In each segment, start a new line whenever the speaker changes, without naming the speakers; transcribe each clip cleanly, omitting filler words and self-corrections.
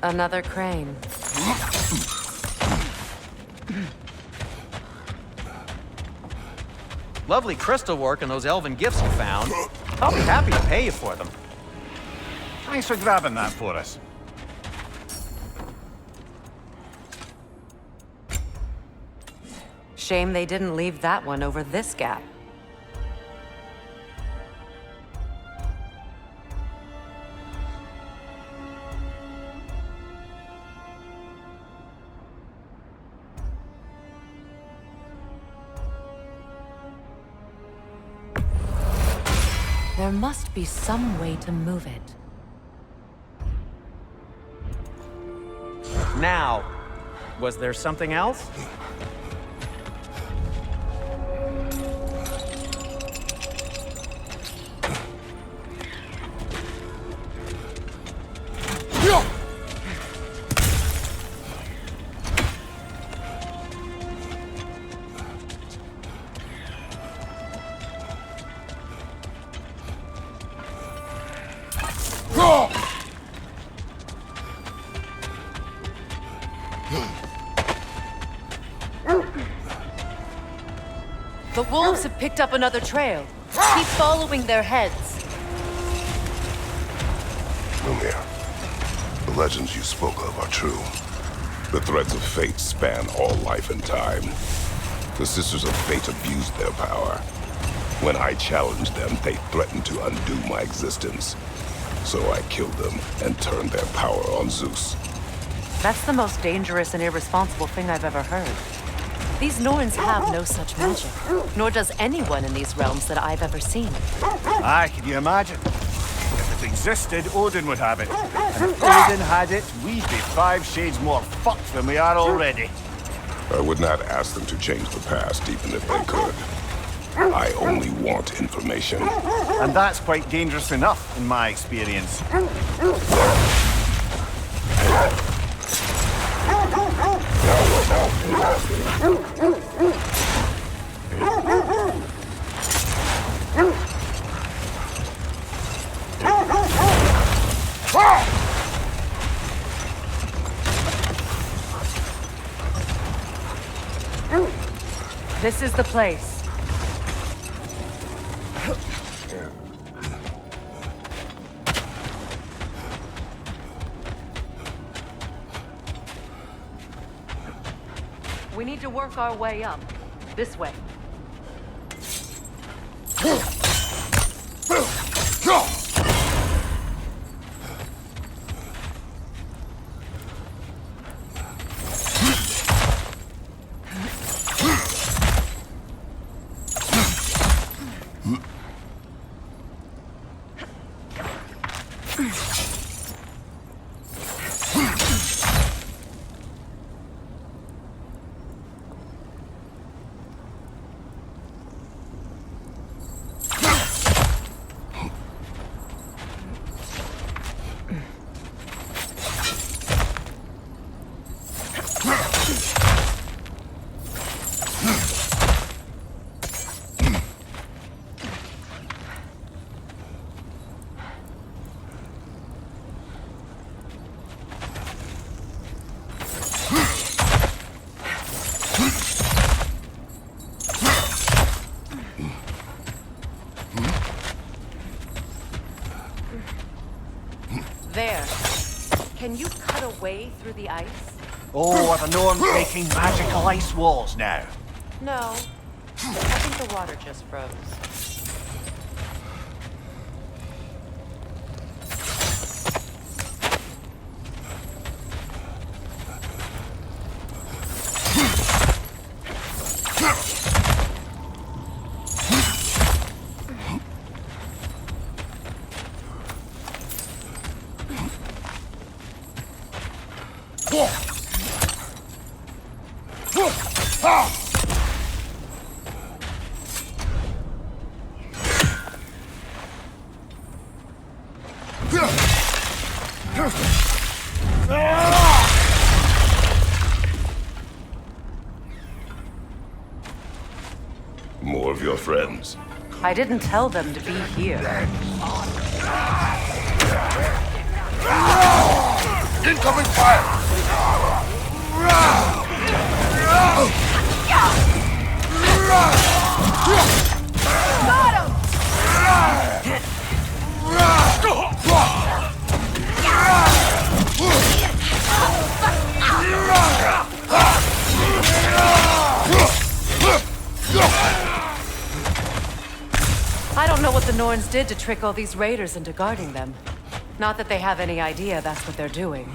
Another crane.
Lovely crystal work and those elven gifts you found. I'll be happy to pay you for them.
Thanks for grabbing that for us.
Shame they didn't leave that one over this gap. There must be some way to move it.
Now, was there something else?
The wolves have picked up another trail. Keep following their heads.
Lumir, the legends you spoke of are true. The threads of fate span all life and time. The Sisters of Fate abused their power. When I challenged them, they threatened to undo my existence. So I killed them and turned their power on Zeus.
That's the most dangerous and irresponsible thing I've ever heard. These Norns have no such magic, nor does anyone in these realms that I've ever seen.
Aye, can you imagine? If it existed, Odin would have it. And if Odin had it, we'd be 5 shades more fucked than we are already.
I would not ask them to change the past, even if they could. I only want information.
And that's quite dangerous enough, in my experience.
This is the place. We need to work our way up. This way. There. Can you cut a way through the ice?
Oh, are the Norns making magical ice walls now?
No. I think the water just froze.
More of your friends.
I didn't tell them to be here.
Into Covering fire!
I don't know what the Norns did to trick all these raiders into guarding them. Not that they have any idea that's what they're doing.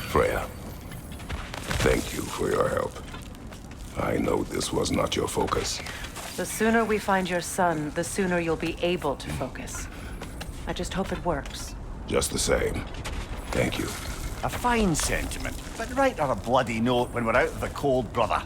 Freya, thank you for your help. I know this was not your focus.
The sooner we find your son, the sooner you'll be able to focus. I just hope it works.
Just the same, thank you.
A fine sentiment, but write her a bloody note when we're out of the cold, brother.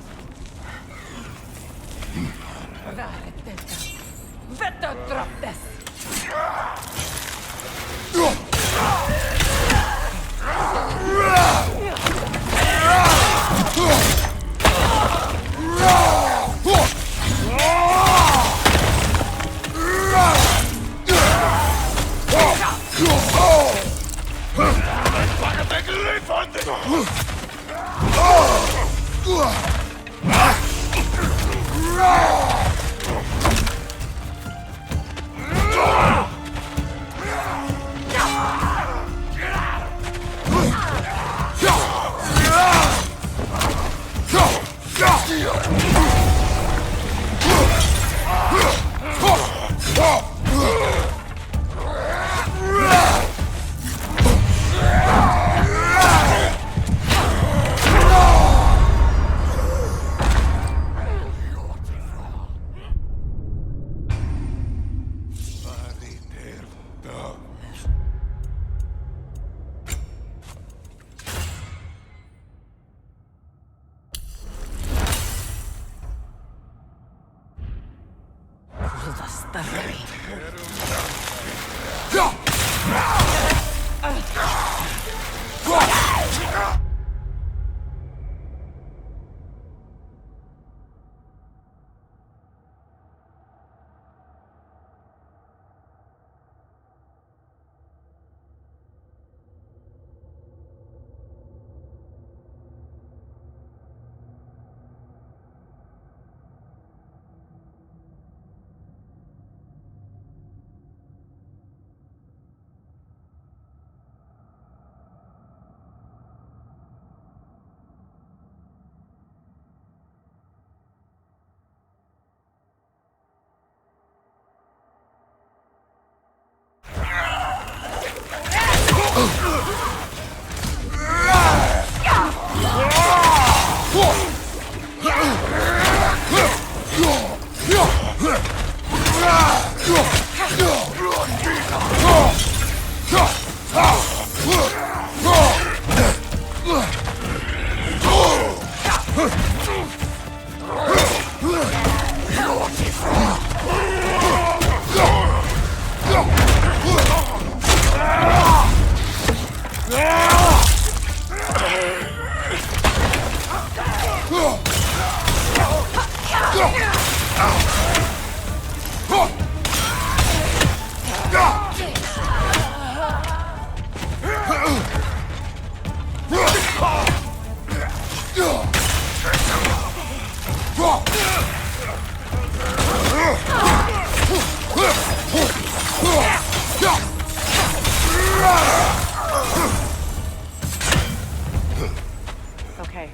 Okay,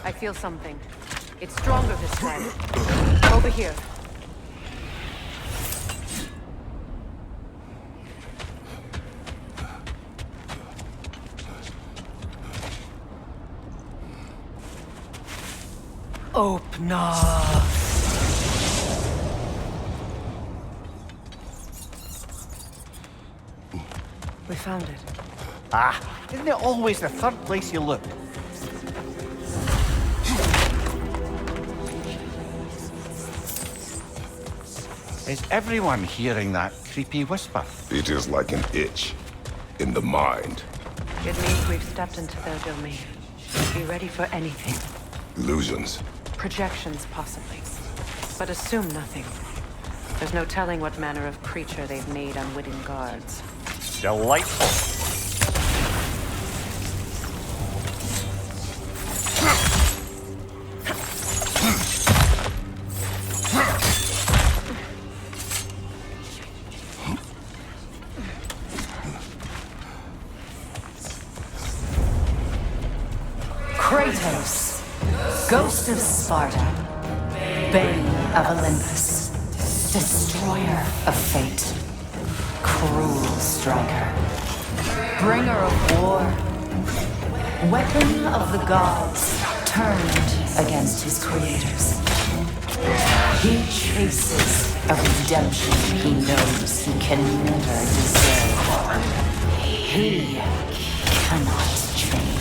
I feel something. It's stronger this time. Over here. Open up. We found it.
Ah, isn't it always the third place you look? Is everyone hearing that creepy whisper?
It is like an itch in the mind.
It means we've stepped into their domain. Be ready for anything.
Illusions.
Projections, possibly. But assume nothing. There's no telling what manner of creature they've made unwitting guards.
Delightful.
Kratos, Ghost of Sparta, Bane of Olympus, Destroyer of Fate, Cruel Striker, Bringer of War, Weapon of the Gods, turned against his creators. He chases a redemption he knows he can never deserve. He cannot change.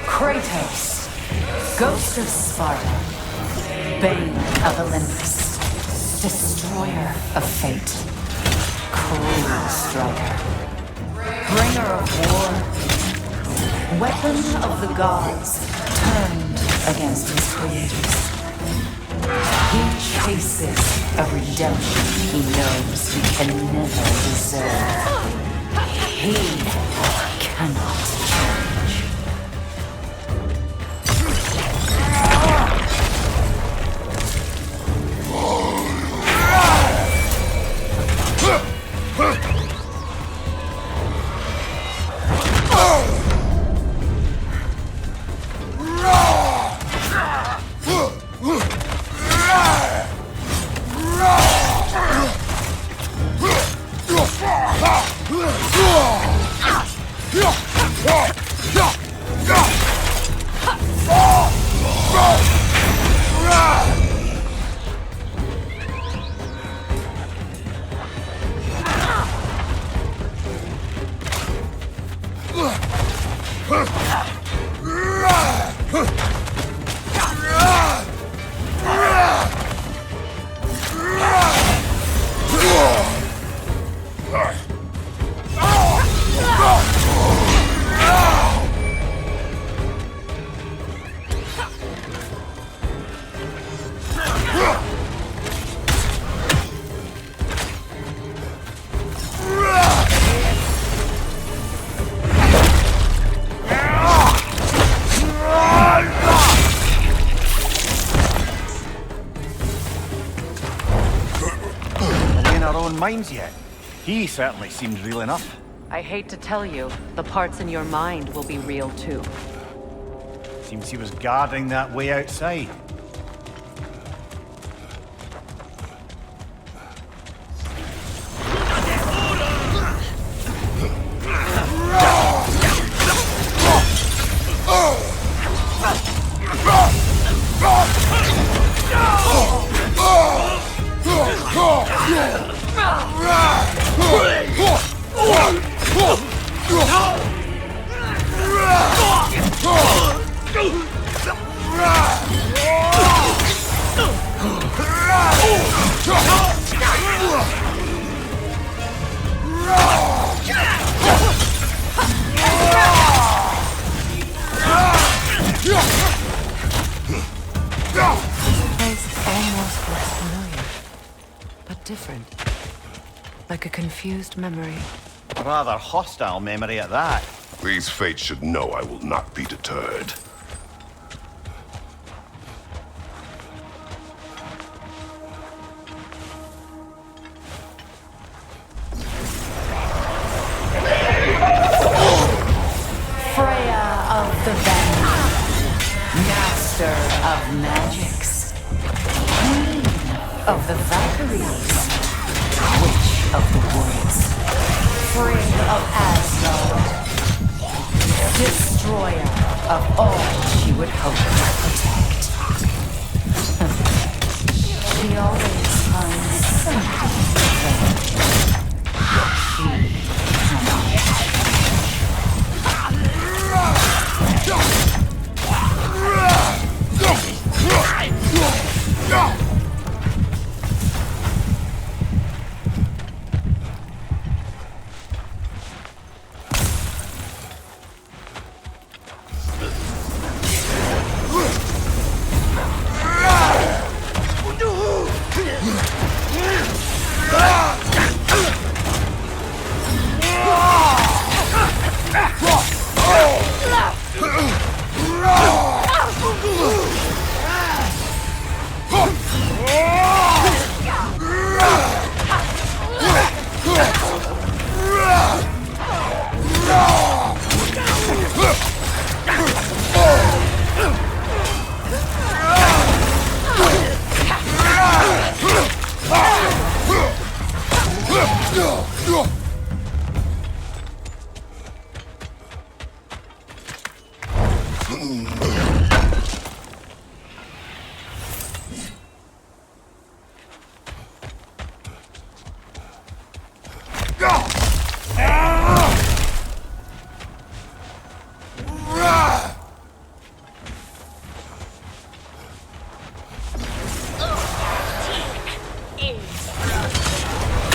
Kratos, Ghost of Sparta, Bane of Olympus, Destroyer of Fate, Cruel Striker, Bringer of War, Weapon of the Gods, turned against his creators. He chases a redemption he knows he can never deserve. He cannot change.
minds yet. He certainly seems real enough.
I hate to tell you, the parts in your mind will be real too.
Seems he was guarding that way outside.
Almost looks familiar, but different. Like a confused memory.
A rather hostile memory at that.
These fates should know I will not be deterred.
Freya of the Vanguard, Master of Magics, Queen of the Valkyries, Witch of the Woods, Frigg of Asgard, Destroyer of all she would hope to protect. She always finds something she cannot.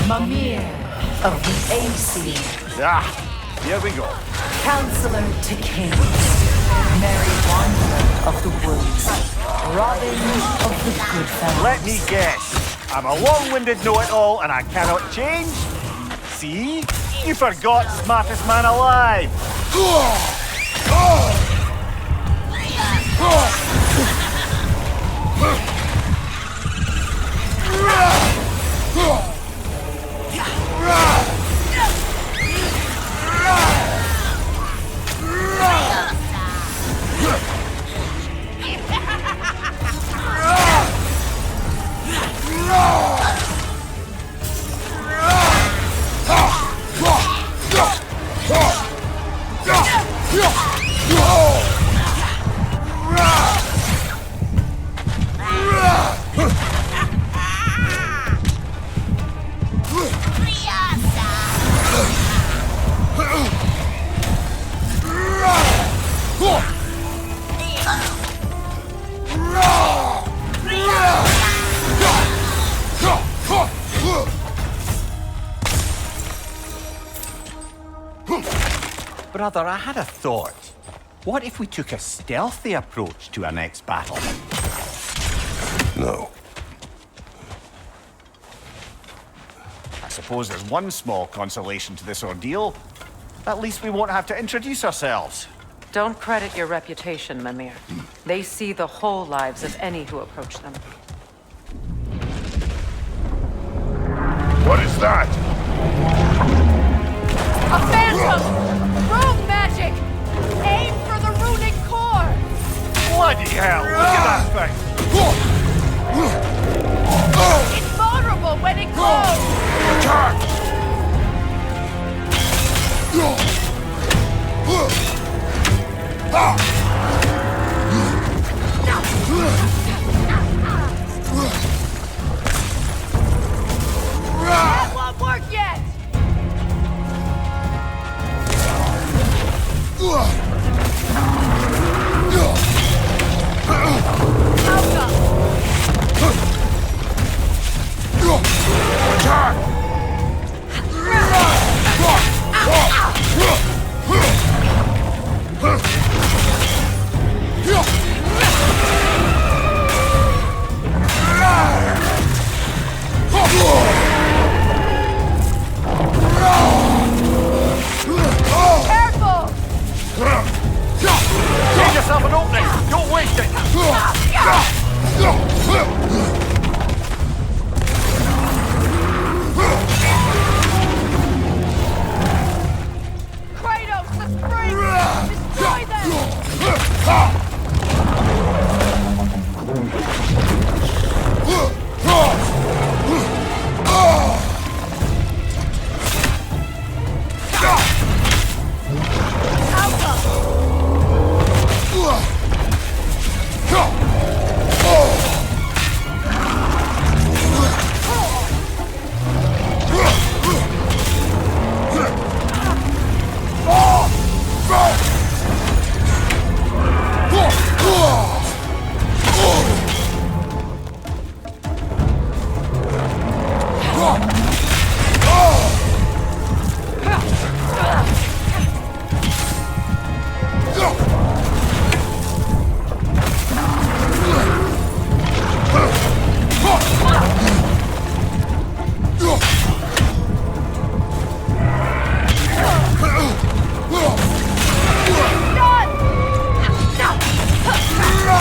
Mimir of the AC,
Ah, here we go.
Counselor to Kings, Merry Wanderer of the Woods, Robin of the Goodfellas.
Let me guess. I'm a long-winded know-it-all and I cannot change? See? You forgot smartest man alive. Brother, I had a thought. What if we took a stealthy approach to our next battle?
No.
I suppose there's one small consolation to this ordeal. At least we won't have to introduce ourselves.
Don't credit your reputation, Mimir. They see the whole lives of any who approach them.
What is that?
A phantom! Room magic! Aim for the runic core!
Bloody hell! Look at that thing!
It's vulnerable when it glows!
Attack!
That won't work yet! Careful!
Give yourself an opening! Don't waste it!
Kratos, the spring! Destroy them!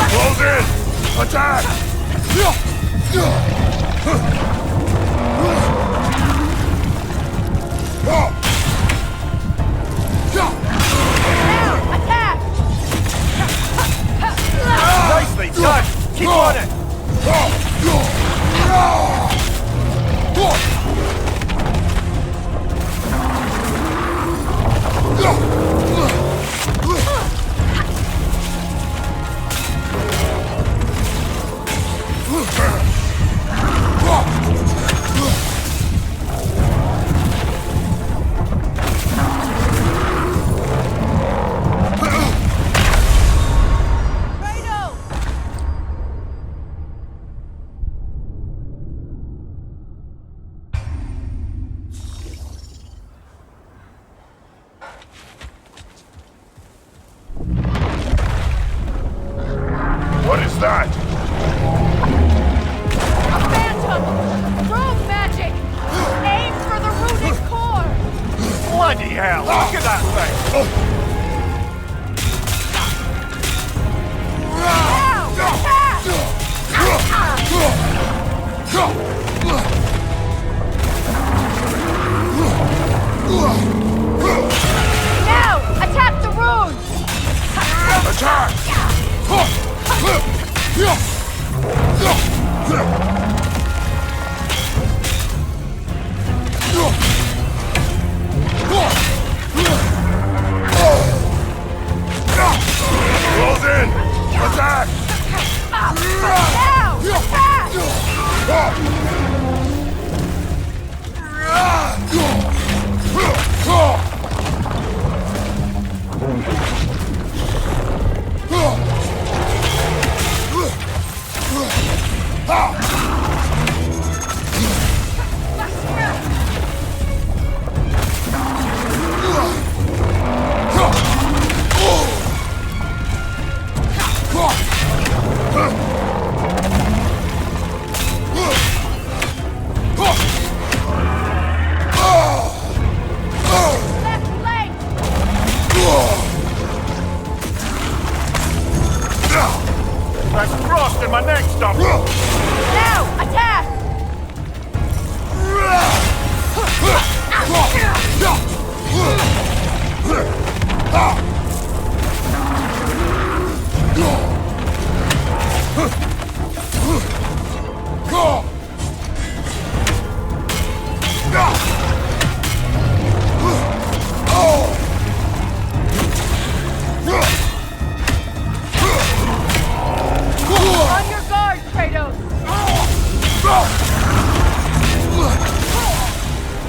Close in! Attack!
Attack!
Nicely done! Keep on it!
What is that?
A phantom! Room magic! Aim for the runic core!
Bloody hell! Look at that thing!
Now! Attack! Now! Attack the rune!
Attack!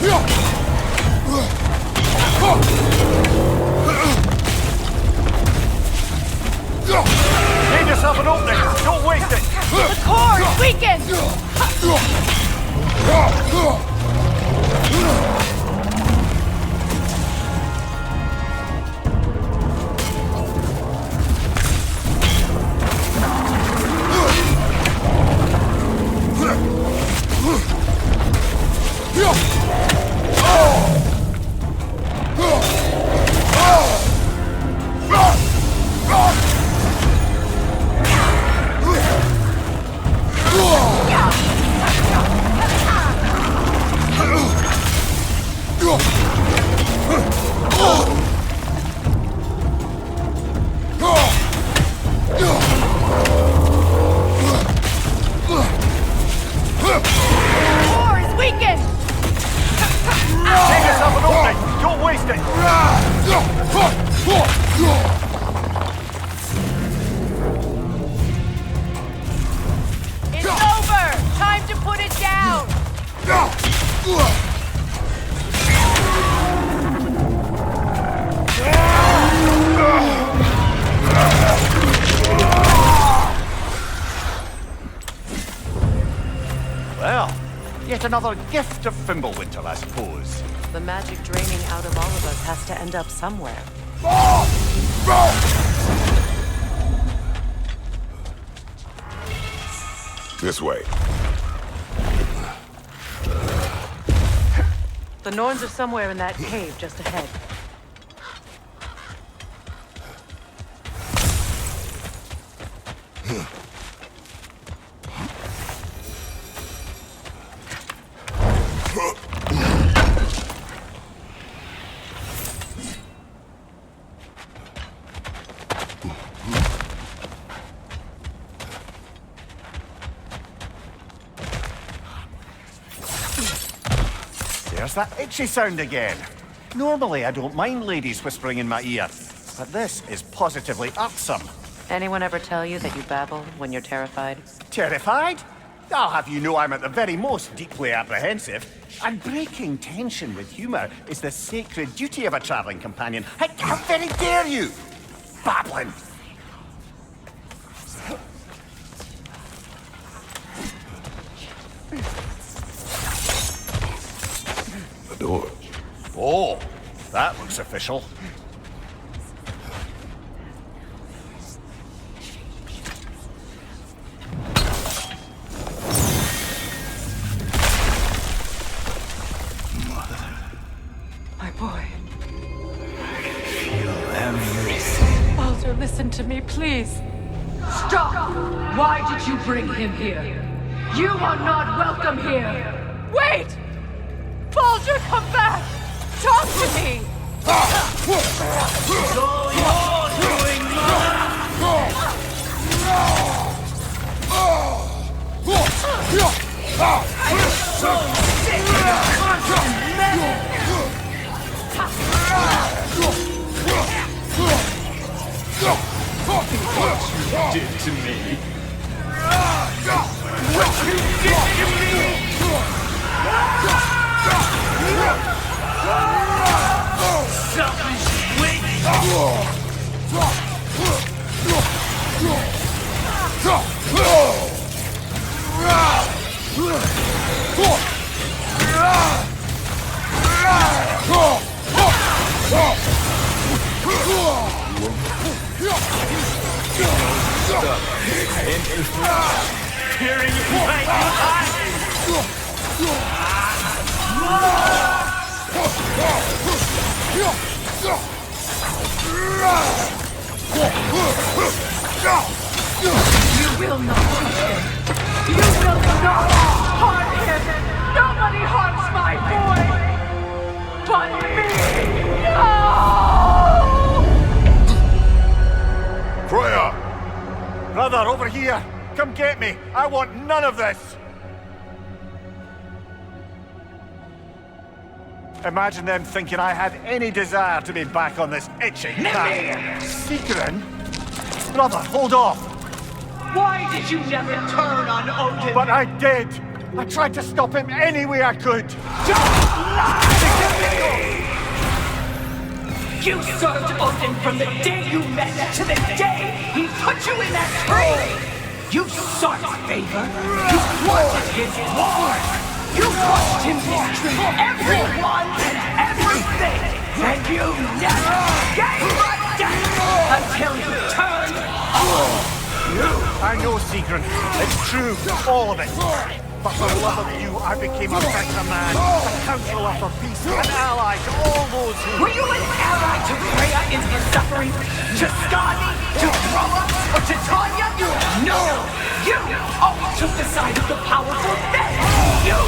Give yourself an opening! Don't waste it!
The core is weakened!
Well, yet another gift of Fimbulwinter, I suppose.
The magic draining out of all of us has to end up somewhere.
This way.
The Norns are somewhere in that cave just ahead.
There's that itchy sound again. Normally, I don't mind ladies whispering in my ear, but this is positively irksome.
Anyone ever tell you that you babble when you're terrified?
Terrified? I'll have you know I'm at the very most deeply apprehensive. And breaking tension with humour is the sacred duty of a travelling companion. How very dare you! Babbling!
The door.
Oh, that looks official.
My boy.
I can feel everything.
Baldur, listen to me, please.
Stop! Why did you bring him here? You are not welcome here!
Wait! Baldur, come back! Talk to me!
It's all you're doing, I'm so sick of your constant meddling! What you did to me? What you did to me? Selfish witch! Hearing you like
You will not touch him! You will not harm him! Nobody harms my boy! But me! No!
Freya! Brother, over here! Come get me! I want none of this! Imagine them thinking I had any desire to be back on this itchy path. Secret? Brother, hold off!
Why did you never turn on Odin?
But I did! I tried to stop him any way I could.
You served Odin from the day you met to the day he put you in that tree! You sought favor. You wanted his ward. You watched him mistreat everyone and everything. And you never gave a damn until you turned on you.
I know, Sigrun. It's true, all of it. But for love of you, I became a better man, a counselor for peace, an ally to all those who...
Were you an ally to Freya in her suffering? To Skadi? To Groa? Or to Tanya? No! You always took the side of the powerful then! You!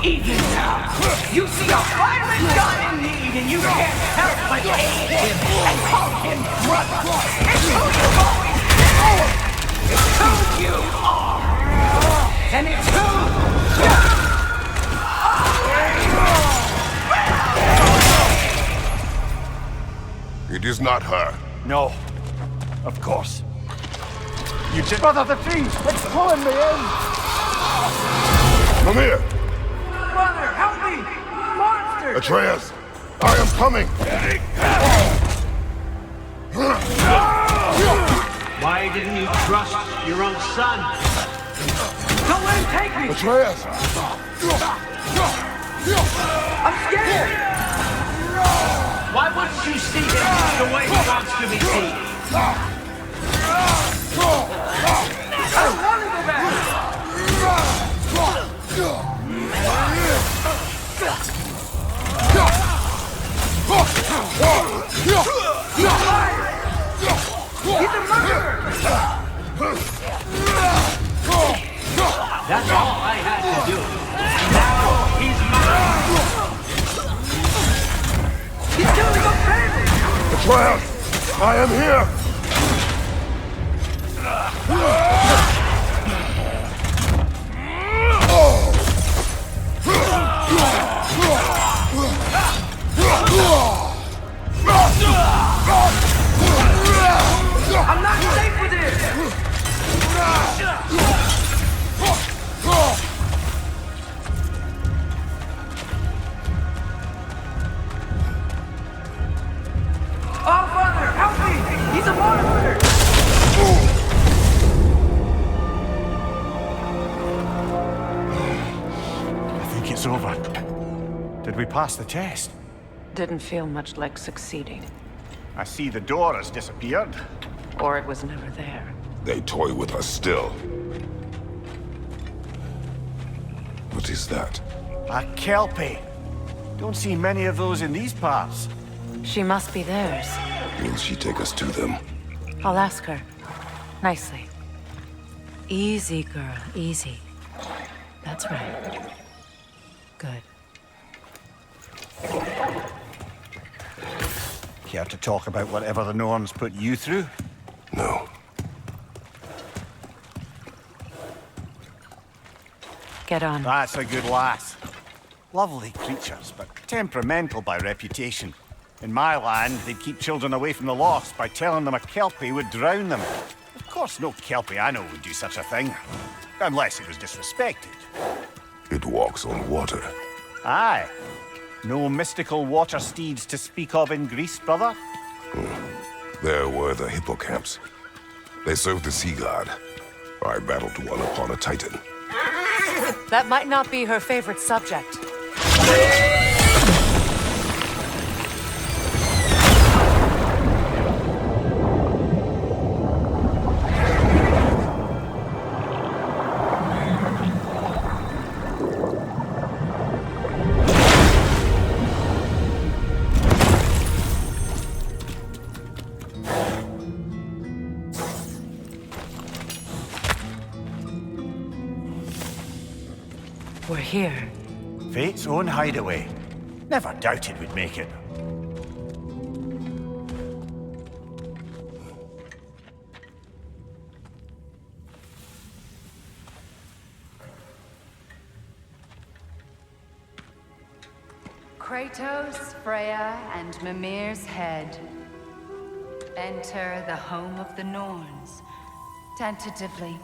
Even now, you see a violent god in need and you can't help but hate him and call him brother! It's who you've always been! It's who you are! And it's who you
It is not her.
No. Of course. You just... Brother, the tree! It's pulling me in!
Come here!
Brother, help me! Monster!
Atreus! I am coming!
Why didn't you trust your own son?
Don't let him take me!
Atreus!
I'm scared!
Why wouldn't you see him the way he wants to be seen?
I don't want to go back! He's a murderer!
That's all I had to do. Now he's mine.
He's killing our family!
Atreus! I am here!
I'm not safe with this! Oh, Father, help me! He's a monster!
I think it's over. Did we pass the test?
Didn't feel much like succeeding.
I see the door has disappeared.
Or it was never there.
They toy with us still. What is that?
A Kelpie. Don't see many of those in these parts.
She must be theirs.
Will she take us to them?
I'll ask her. Nicely. Easy, girl. Easy. That's right. Good.
Care to talk about whatever the Norns put you through?
No.
Get on.
That's a good lass. Lovely creatures, but temperamental by reputation. In my land, they'd keep children away from the lost by telling them a Kelpie would drown them. Of course, no Kelpie I know would do such a thing. Unless it was disrespected.
It walks on water.
Aye. No mystical water steeds to speak of in Greece, brother?
There were the hippocamps. They served the sea god. I battled one upon a titan.
That might not be her favorite subject. We're here.
Fate's own hideaway. Never doubted we'd make it.
Kratos, Freya, and Mimir's head. Enter the home of the Norns. Tentatively.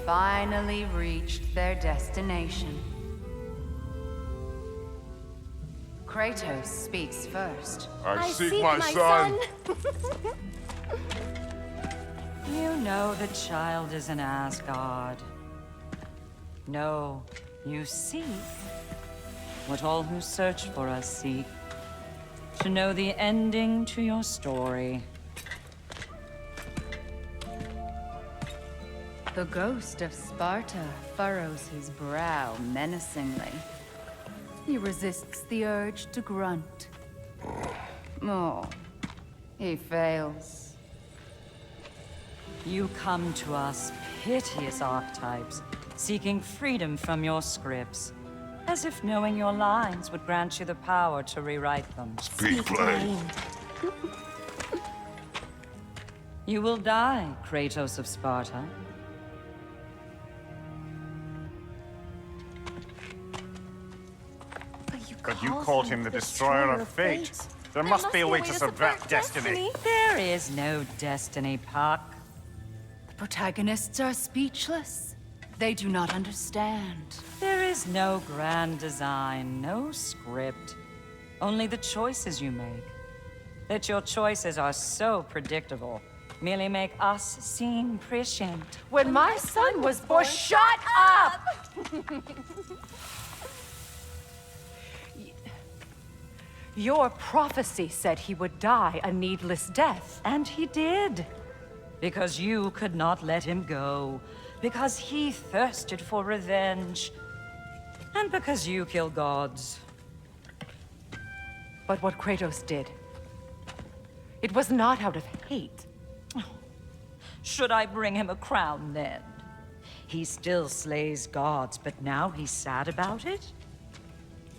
finally reached their destination. Kratos speaks first.
I seek my son.
You know the child is in Asgard. No, you seek what all who search for us seek. To know the ending to your story.
The ghost of Sparta furrows his brow menacingly. He resists the urge to grunt. Oh, he fails.
You come to us, piteous archetypes, seeking freedom from your scripts. As if knowing your lines would grant you the power to rewrite them.
Speak plain.
You will die, Kratos of Sparta.
But you called him the destroyer of fate. There must be a way to subvert destiny.
There is no destiny, Puck.
The protagonists are speechless. They do not understand.
There is no grand design, no script. Only the choices you make. That your choices are so predictable merely make us seem prescient.
When my son was born, shut up! Your prophecy said he would die a needless death.
And he did. Because you could not let him go. Because he thirsted for revenge. And because you kill gods.
But what Kratos did, it was not out of hate.
Should I bring him a crown then? He still slays gods, but now he's sad about it?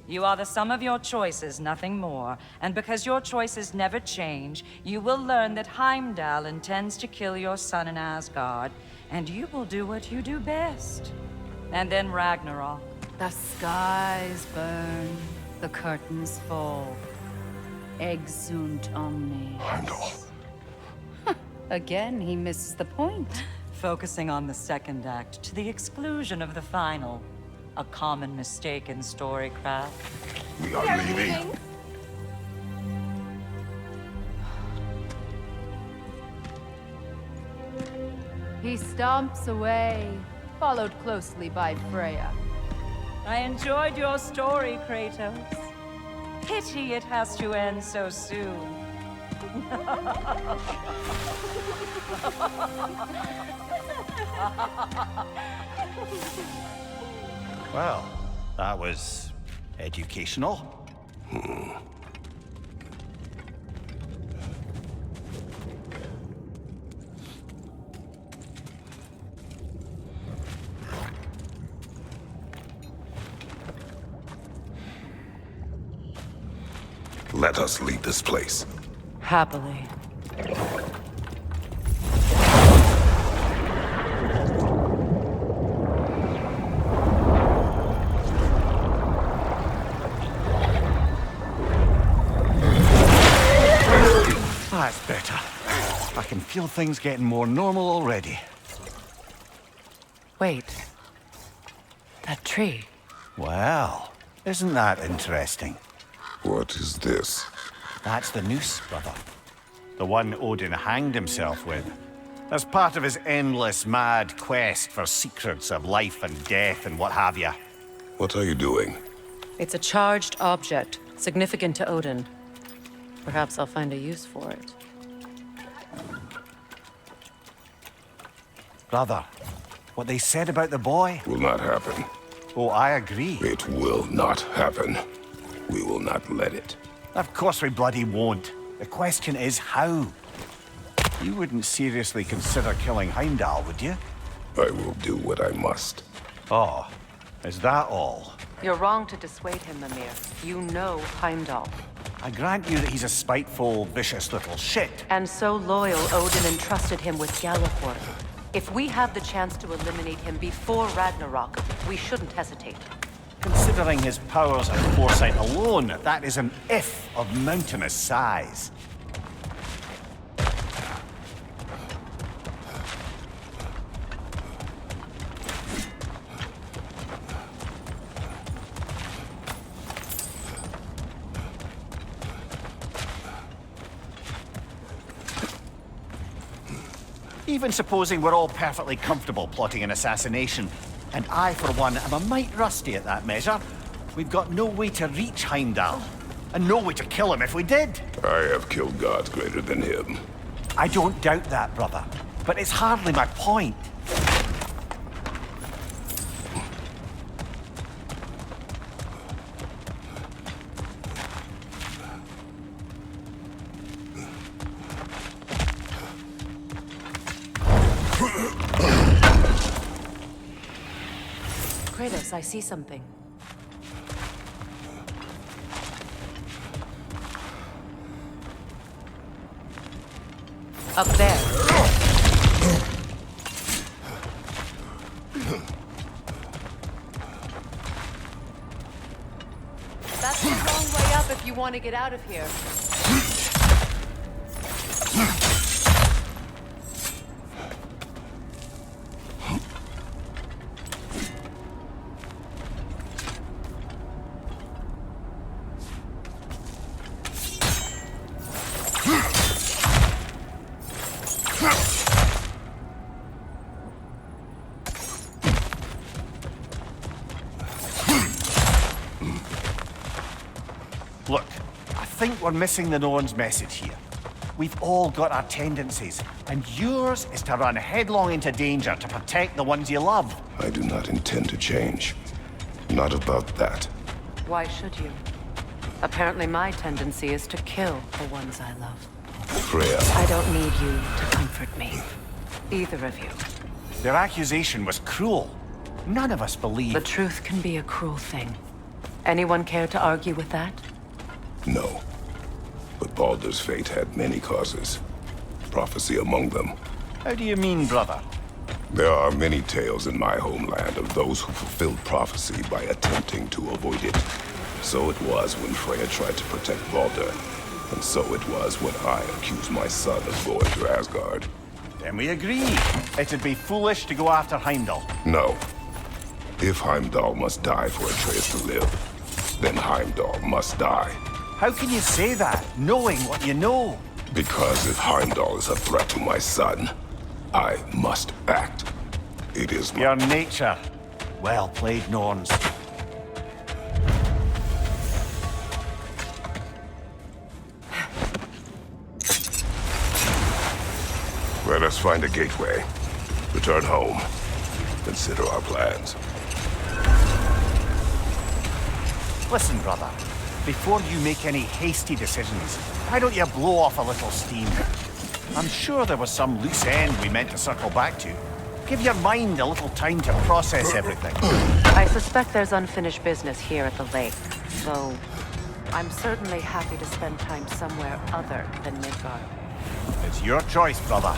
You are the sum of your choices, nothing more. And because your choices never change, you will learn that Heimdall intends to kill your son in Asgard, and you will do what you do best. And then Ragnarok.
The skies burn, the curtains fall. Exunt omnes.
Heimdall.
Again, he misses the point.
Focusing on the second act to the exclusion of the final. A common mistake in storycraft.
We are leaving.
He stomps away, followed closely by Freya.
I enjoyed your story, Kratos. Pity it has to end so soon.
Well, that was educational.
Let us leave this place.
Happily.
That's better. I can feel things getting more normal already.
Wait. That tree.
Well, isn't that interesting?
What is this?
That's the noose, brother. The one Odin hanged himself with. As part of his endless, mad quest for secrets of life and death and what have you.
What are you doing?
It's a charged object, significant to Odin. Perhaps I'll find a use for it.
Brother, what they said about the boy?
Will not happen.
Oh, I agree.
It will not happen. We will not let it.
Of course we bloody won't. The question is how? You wouldn't seriously consider killing Heimdall, would you?
I will do what I must.
Oh, is that all?
You're wrong to dissuade him, Mimir. You know Heimdall.
I grant you that he's a spiteful, vicious little shit.
And so loyal, Odin entrusted him with Galliford. If we have the chance to eliminate him before Ragnarok, we shouldn't hesitate.
Considering his powers and foresight alone, that is an if of mountainous size. Even supposing we're all perfectly comfortable plotting an assassination, and I, for one, am a mite rusty at that measure, we've got no way to reach Heimdall, and no way to kill him if we did.
I have killed gods greater than him.
I don't doubt that, brother, but it's hardly my point.
Kratos, I see something. Up there. That's the wrong way up if you want to get out of here.
Look, I think we're missing the Norn's message here. We've all got our tendencies, and yours is to run headlong into danger to protect the ones you love.
I do not intend to change. Not about that.
Why should you? Apparently my tendency is to kill the ones I love.
Freya,
I don't need you to comfort me. Either of you.
Their accusation was cruel. None of us believe...
The truth can be a cruel thing. Anyone care to argue with that?
no. But Baldur's fate had many causes. Prophecy among them.
How do you mean, brother?
There are many tales in my homeland of those who fulfilled prophecy by attempting to avoid it. So it was when Freya tried to protect Baldur. And so it was when I accused my son of going to Asgard.
Then we agree. It'd be foolish to go after Heimdall.
No. If Heimdall must die for Atreus to live, then Heimdall must die.
How can you say that, knowing what you know?
Because if Heimdall is a threat to my son, I must act. It is my...
Your nature. Well played, Norns.
Let us find a gateway. Return home. Consider our plans.
Listen, brother. Before you make any hasty decisions, why don't you blow off a little steam? I'm sure there was some loose end we meant to circle back to. Give your mind a little time to process everything.
I suspect there's unfinished business here at the lake, so I'm certainly happy to spend time somewhere other than Midgard.
It's your choice, brother.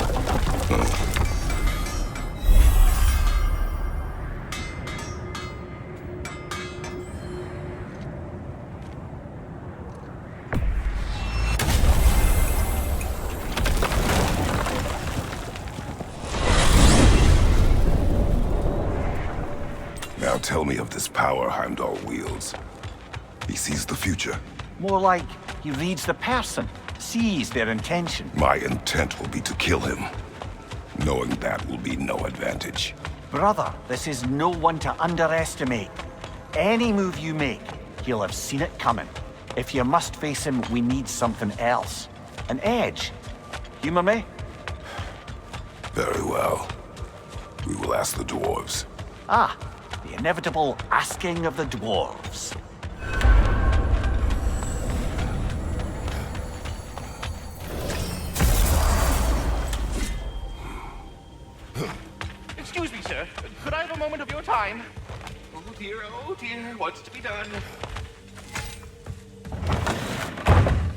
Now tell me of this power Heimdall wields. He sees the future.
More like he reads the person, sees their intention.
My intent will be to kill him. Knowing that will be no advantage.
Brother, this is no one to underestimate. Any move you make, he'll have seen it coming. If you must face him, we need something else. An edge. Humor me?
Very well. We will ask the dwarves.
Ah, the inevitable asking of the dwarves.
Excuse me, sir. Could I have a moment of your time? Oh dear, what's to be done?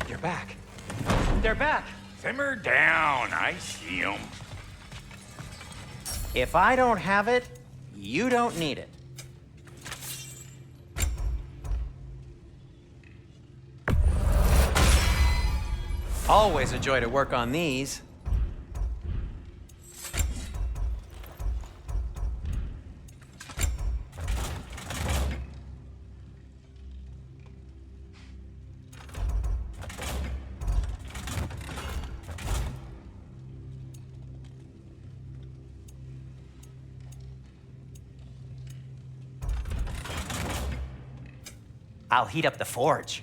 You're back.
They're back. Simmer down. I see them.
If I don't have it, you don't need it. Always a joy to work on these. I'll heat up the forge.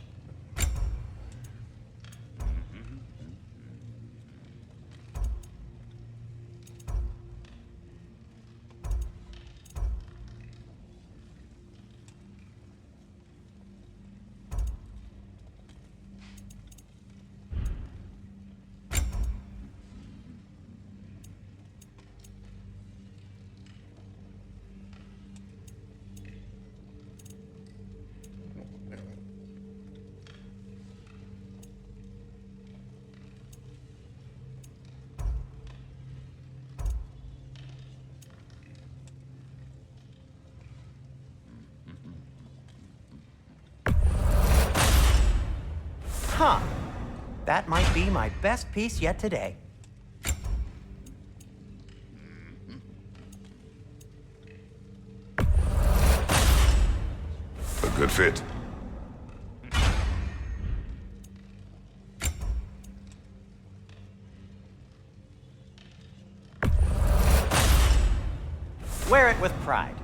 Huh. That might be my best piece yet today.
A good fit.
Wear it with pride.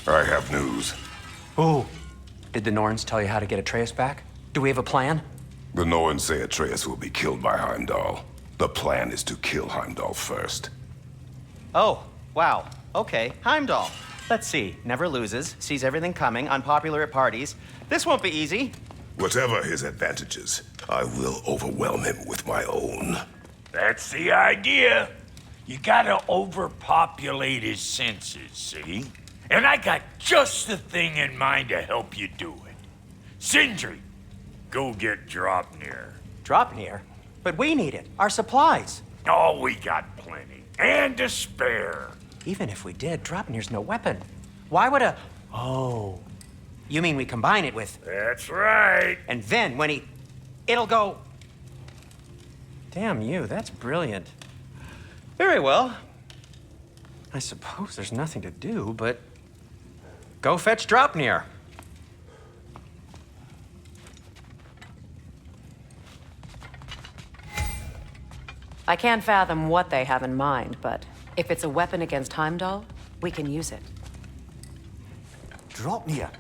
I have news.
Ooh. Did the Norns tell you how to get Atreus back? Do we have a plan?
The Norns say Atreus will be killed by Heimdall. The plan is to kill Heimdall first.
Oh, wow. Okay, Heimdall. Let's see. Never loses, sees everything coming, unpopular at parties. This won't be easy.
Whatever his advantages, I will overwhelm him with my own.
That's the idea. You gotta overpopulate his senses, see? And I got just the thing in mind to help you do it. Sindri, go get Draupnir.
Draupnir? But we need it. Our supplies.
Oh, we got plenty. And to spare.
Even if we did, Draupnir's no weapon. Why would a... Oh. You mean we combine it with...
That's right.
And then when he... It'll go... Damn you, that's brilliant. Very well. I suppose there's nothing to do, but... Go fetch Draupnir.
I can't fathom what they have in mind, but if it's a weapon against Heimdall, we can use it.
Draupnir?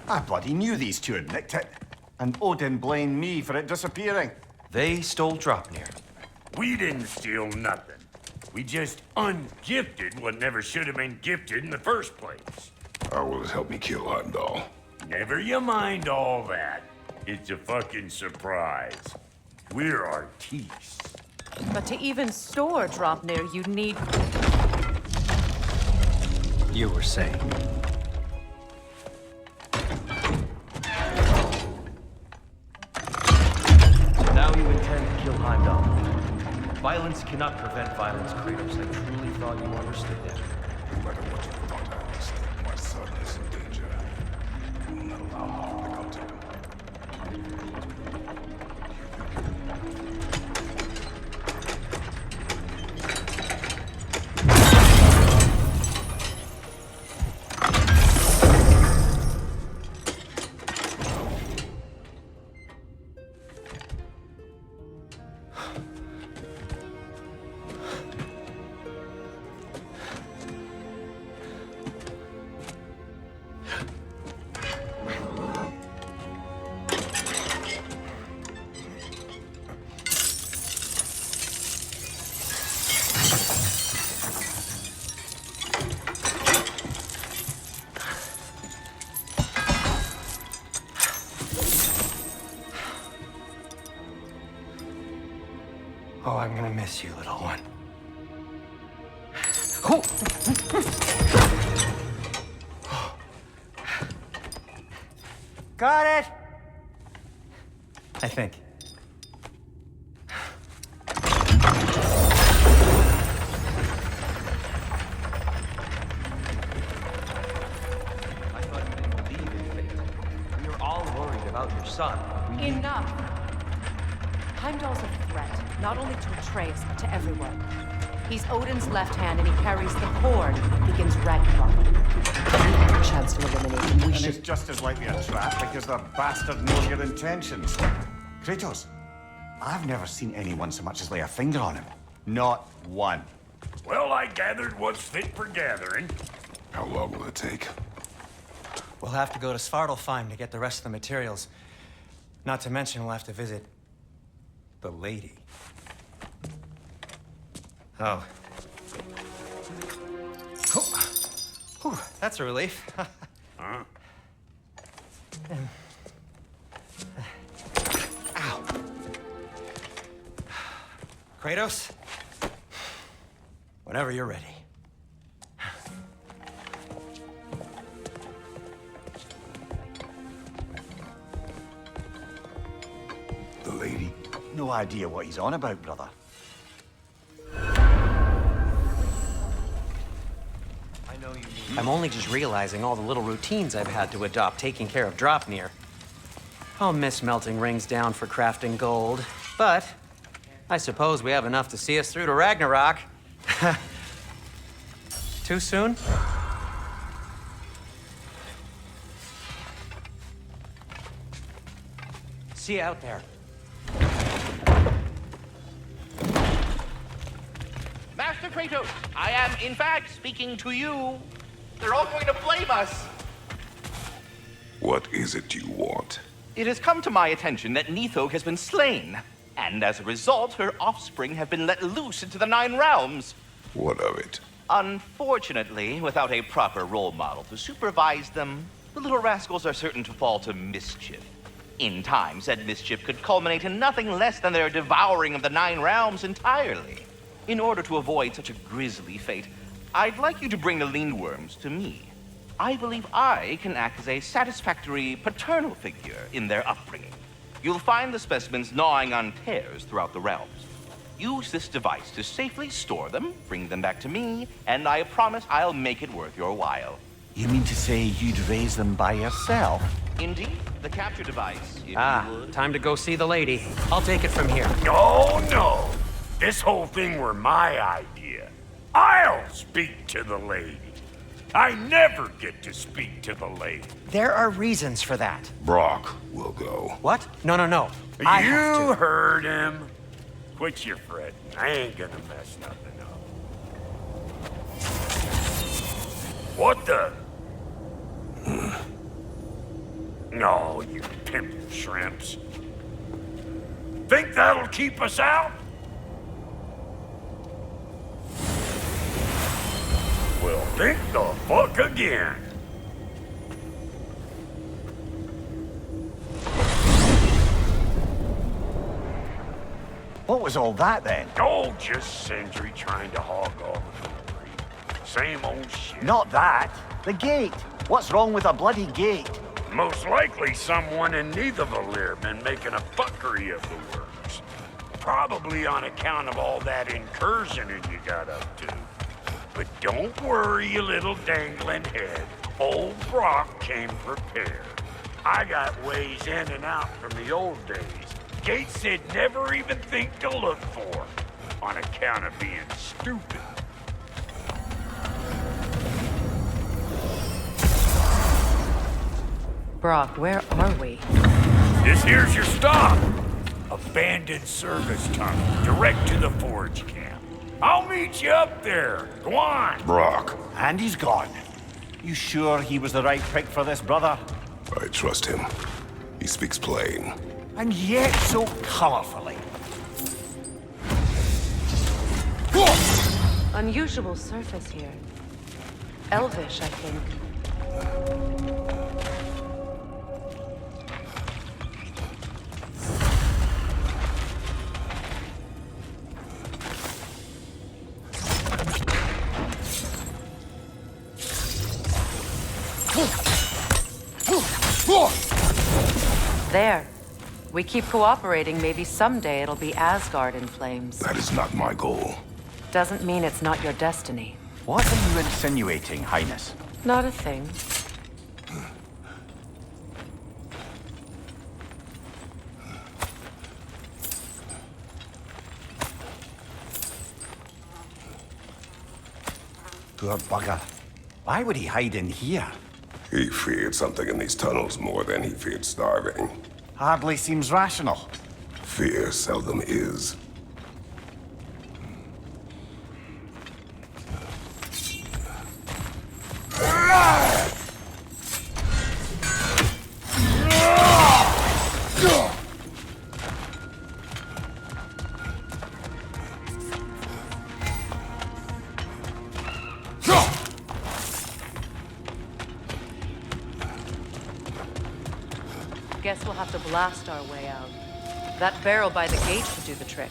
I bloody knew these two had nicked it. And Odin blamed me for it disappearing.
They stole Draupnir.
We didn't steal nothing. We just ungifted what never should have been gifted in the first place.
How will it help me kill Heimdall?
Never you mind all that. It's a fucking surprise. We're artistes.
But to even store Draupnir, you need...
You were saying. So now you intend to kill Heimdall. Violence cannot prevent violence, Kratos. I truly thought you understood that.
No matter what you thought I understood, my son is in danger. I will not allow harm to come to him.
Oh, I'm gonna miss you, little one. Got it! I think. I thought you didn't believe in fate. We were all worried about your son.
Enough! Heimdall's a threat, not only to Atreus, but to everyone. He's Odin's left hand, and he carries the cord that begins Ragnarok. We have a chance to eliminate him. We
And
should...
it's just as likely a trap because the bastard knows your intentions. Kratos, I've never seen anyone so much as lay a finger on him. Not one.
Well, I gathered what's fit for gathering.
How long will it take?
We'll have to go to Svartalfheim to get the rest of the materials. Not to mention we'll have to visit the lady. Oh. Whew, that's a relief.
Huh?
Ow. Kratos? Whenever you're ready.
The lady?
No idea what he's on about, brother.
I'm only just realizing all the little routines I've had to adopt taking care of Draupnir. I'll miss melting rings down for crafting gold, but I suppose we have enough to see us through to Ragnarok. Too soon? See you out there.
Master Kratos, I am in fact speaking to you. They're all going to blame us.
What is it you want?
It has come to my attention that Nithog has been slain, and as a result, her offspring have been let loose into the Nine Realms.
What of it?
Unfortunately, without a proper role model to supervise them, the little rascals are certain to fall to mischief. In time, said mischief could culminate in nothing less than their devouring of the Nine Realms entirely. In order to avoid such a grisly fate, I'd like you to bring the Lindworms to me. I believe I can act as a satisfactory paternal figure in their upbringing. You'll find the specimens gnawing on tears throughout the realms. Use this device to safely store them, bring them back to me, and I promise I'll make it worth your while.
You mean to say you'd raise them by yourself?
Indeed, the capture device, if you would.
Time to go see the lady. I'll take it from here.
No, no. This whole thing were my idea. I'll speak to the lady. I never get to speak to the lady.
There are reasons for that.
Brock will go.
What? No. I have
You
to.
heard him. Quit your fretting. I ain't gonna mess nothing up. What the? No, you pimp shrimps. Think that'll keep us out? Well, think the fuck again.
What was all that then?
Oh, just Sindri trying to hog all the glory. Same old shit.
Not that. The gate. What's wrong with a bloody gate?
Most likely someone in Nidavellir been making a fuckery of the works. Probably on account of all that incursioning you got up to. But don't worry, you little dangling head. Old Brock came prepared. I got ways in and out from the old days. Gates they'd never even think to look for, on account of being stupid.
Brock, where are we?
This here's your stop. Abandoned service tunnel, direct to the forge camp. I'll meet you up there. Go on.
Brock,
And he's gone. You sure he was the right pick for this, brother?
I trust him. He speaks plain.
And yet so colorfully.
Unusual surface here. Elvish, I think. There. We keep cooperating, maybe someday it'll be Asgard in flames.
That is not my goal.
Doesn't mean it's not your destiny.
What are you insinuating, Highness?
Not a thing.
Poor bugger. Why would he hide in here?
He feared something in these tunnels more than he feared starving.
Hardly seems rational.
Fear seldom is.
Guess we'll have to blast our way out. That barrel by the gate should do the trick.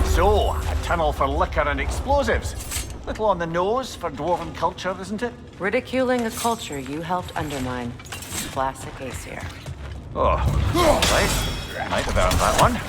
So, a tunnel for liquor and explosives. Little on the nose for dwarven culture, isn't it?
Ridiculing a culture you helped undermine. Classic Aesir.
Oh, right. Might have earned that one.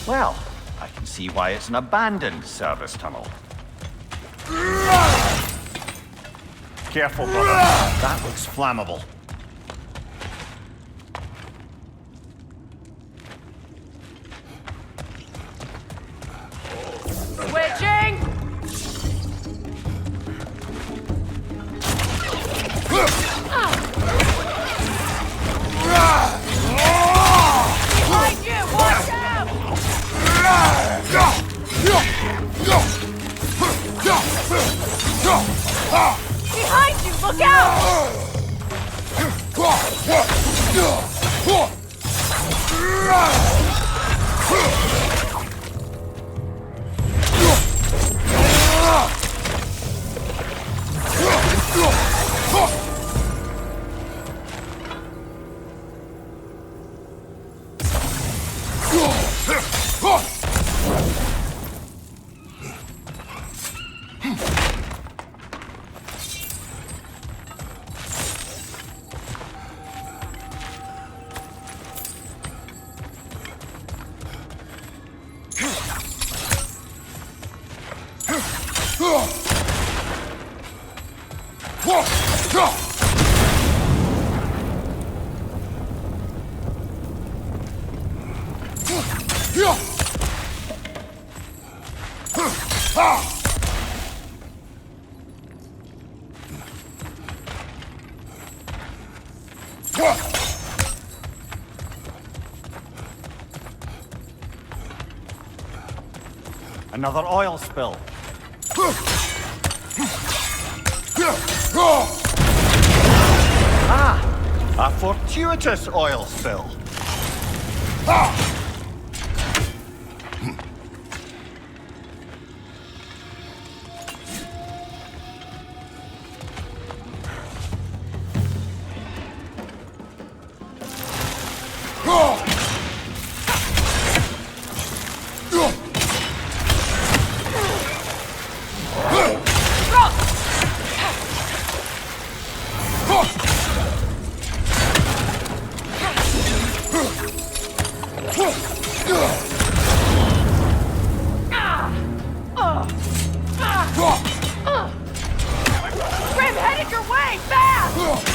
Well, I can see why it's an abandoned service tunnel. Careful, brother. That looks flammable.
Switching! Behind you! Watch out! Behind you! Look out!
Another oil spill. Ah, a fortuitous oil spill.
Grim, headed your way! Fast!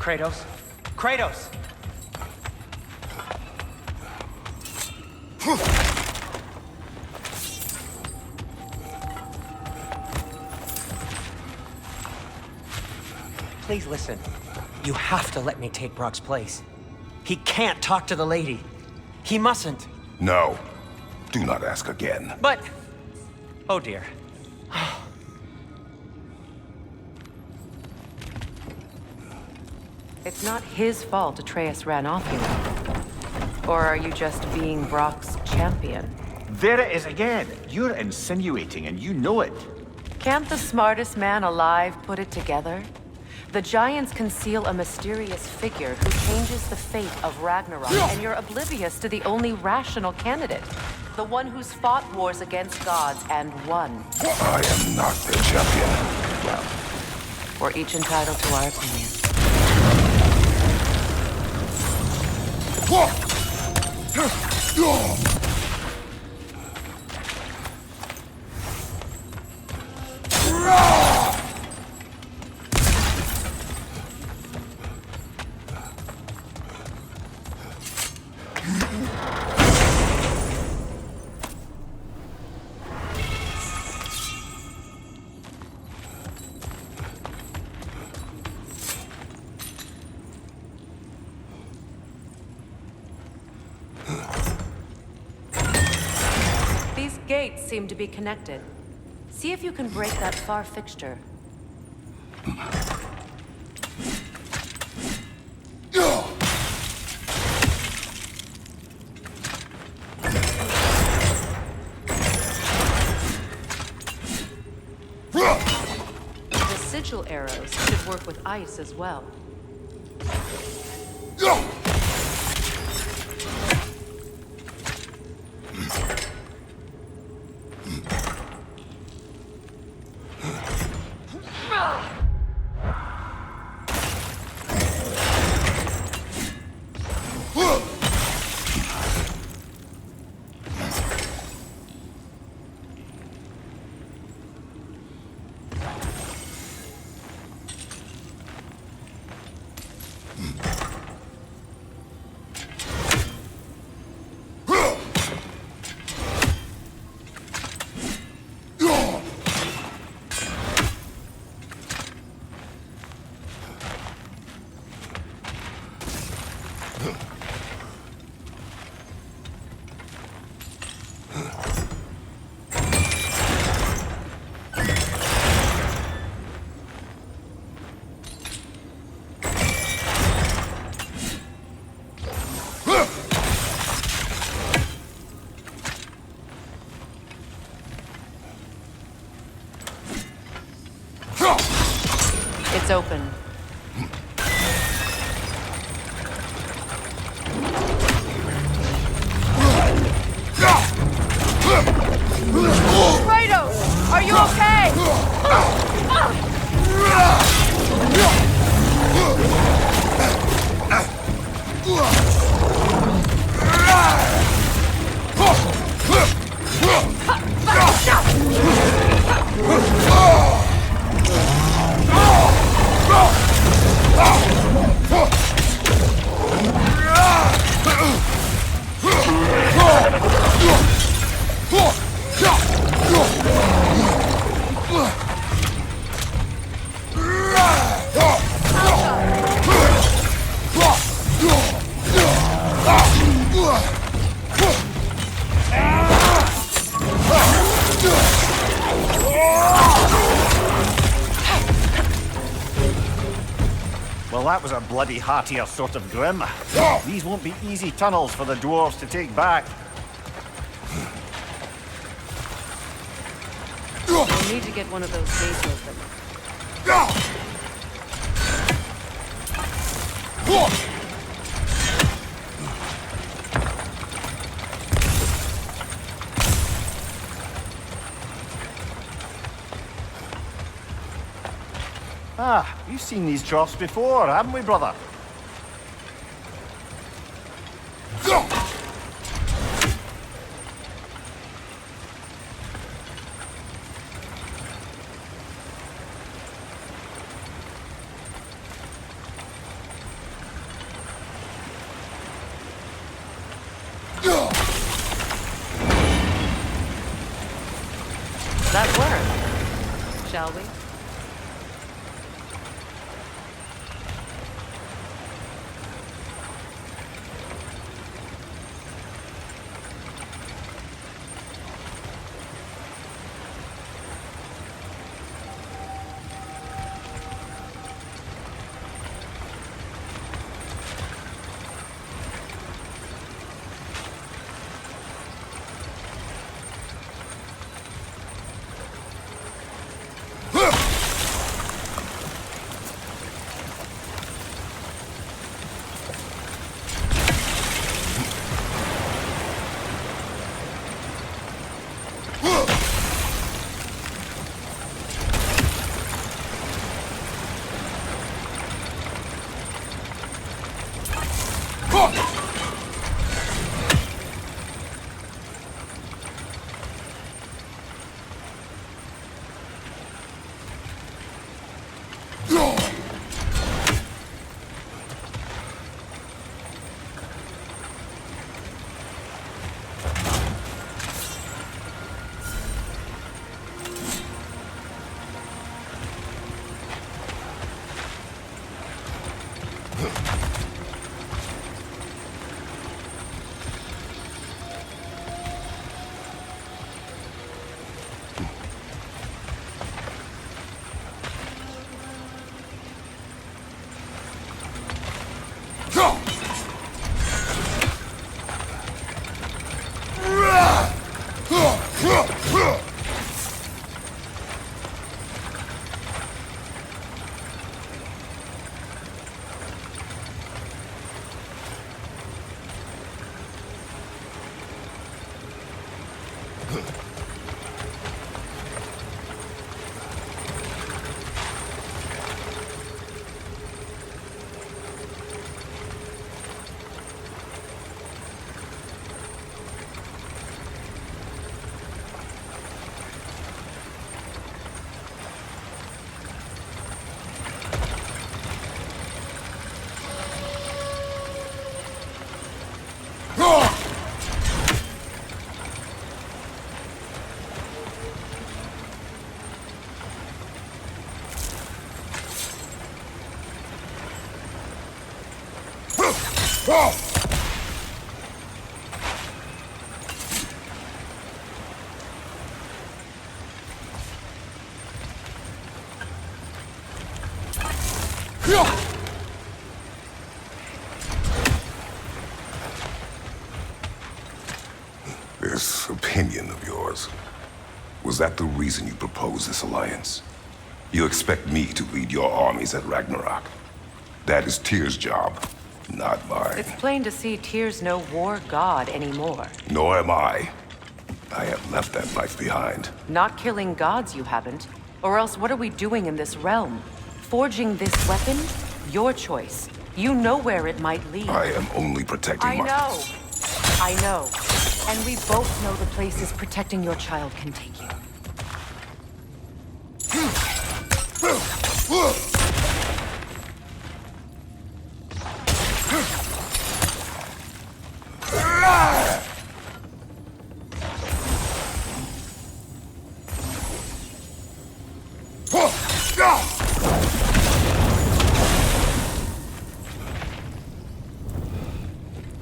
Kratos? Kratos! Please listen. You have to let me take Brock's place. He can't talk to the lady. He mustn't.
No. Do not ask again.
But... oh dear.
It's not his fault Atreus ran off, you know. Or are you just being Brock's champion?
There it is again. You're insinuating, and you know it.
Can't the smartest man alive put it together? The Giants conceal a mysterious figure who changes the fate of Ragnarok, and you're oblivious to the only rational candidate. The one who's fought wars against gods and won.
I am not the champion.
Well, we're each entitled to our opinion. These gates seem to be connected. See if you can break that far fixture. The sigil arrows should work with ice as well. It's open.
Kratos, are you okay?
Well, that was a bloody heartier sort of grim. These won't be easy tunnels for the dwarves to take back.
We'll need to get one of those gates open.
Ah, we've seen these troughs before, haven't we, brother?
That work, shall we?
This opinion of yours, was that the reason you proposed this alliance? You expect me to lead your armies at Ragnarok. That is Tyr's job, not mine.
It's plain to see Tyr's no war god anymore.
Nor am I. I have left that life behind.
Not killing gods, you haven't. Or else what are we doing in this realm? Forging this weapon? Your choice. You know where it might lead.
I am only protecting
I know. And we both know the places protecting your child can take you.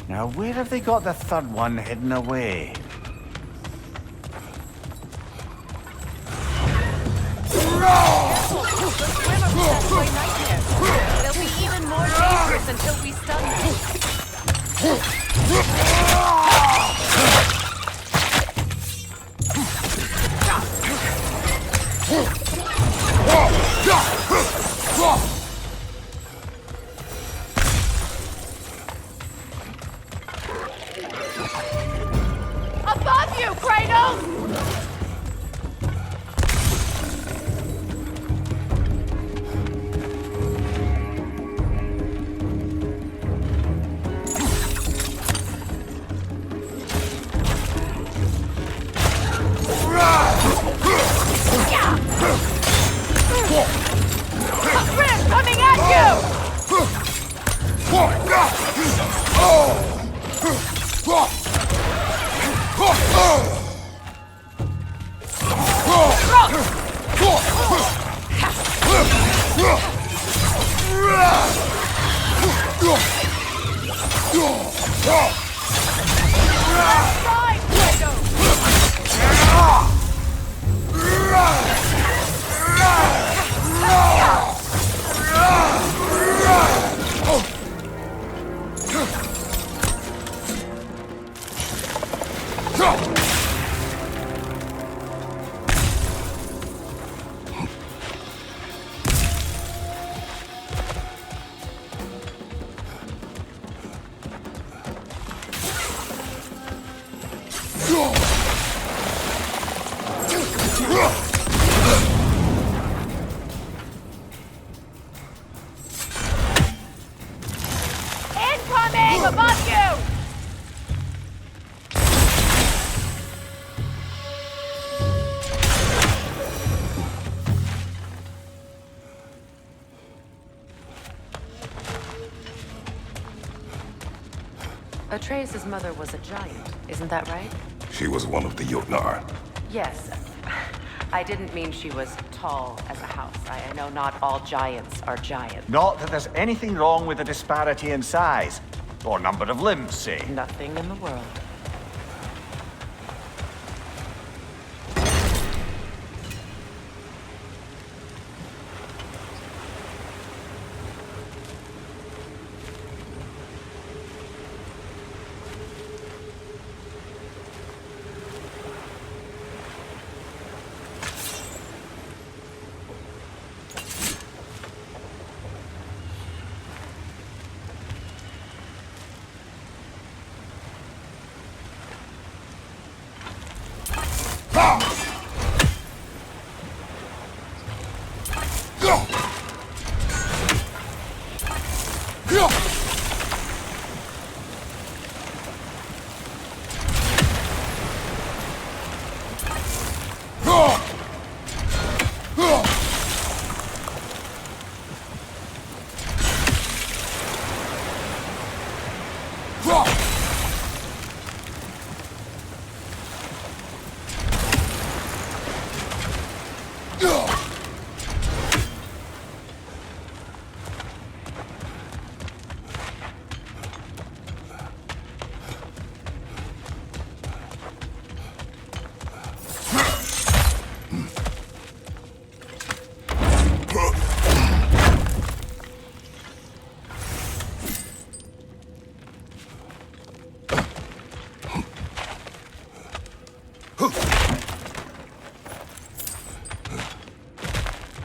Now, where have they got the third one hidden away?
They'll be even more dangerous until we stun them.
Above you, Kratos! Grim coming at you! Side, Incoming above you!
Atreus' mother was a giant, isn't that right?
She was one of the Jotnar.
Yes. I didn't mean she was tall as a house. I know not all giants are giants.
Not that there's anything wrong with the disparity in size. Or number of limbs, say.
Nothing in the world.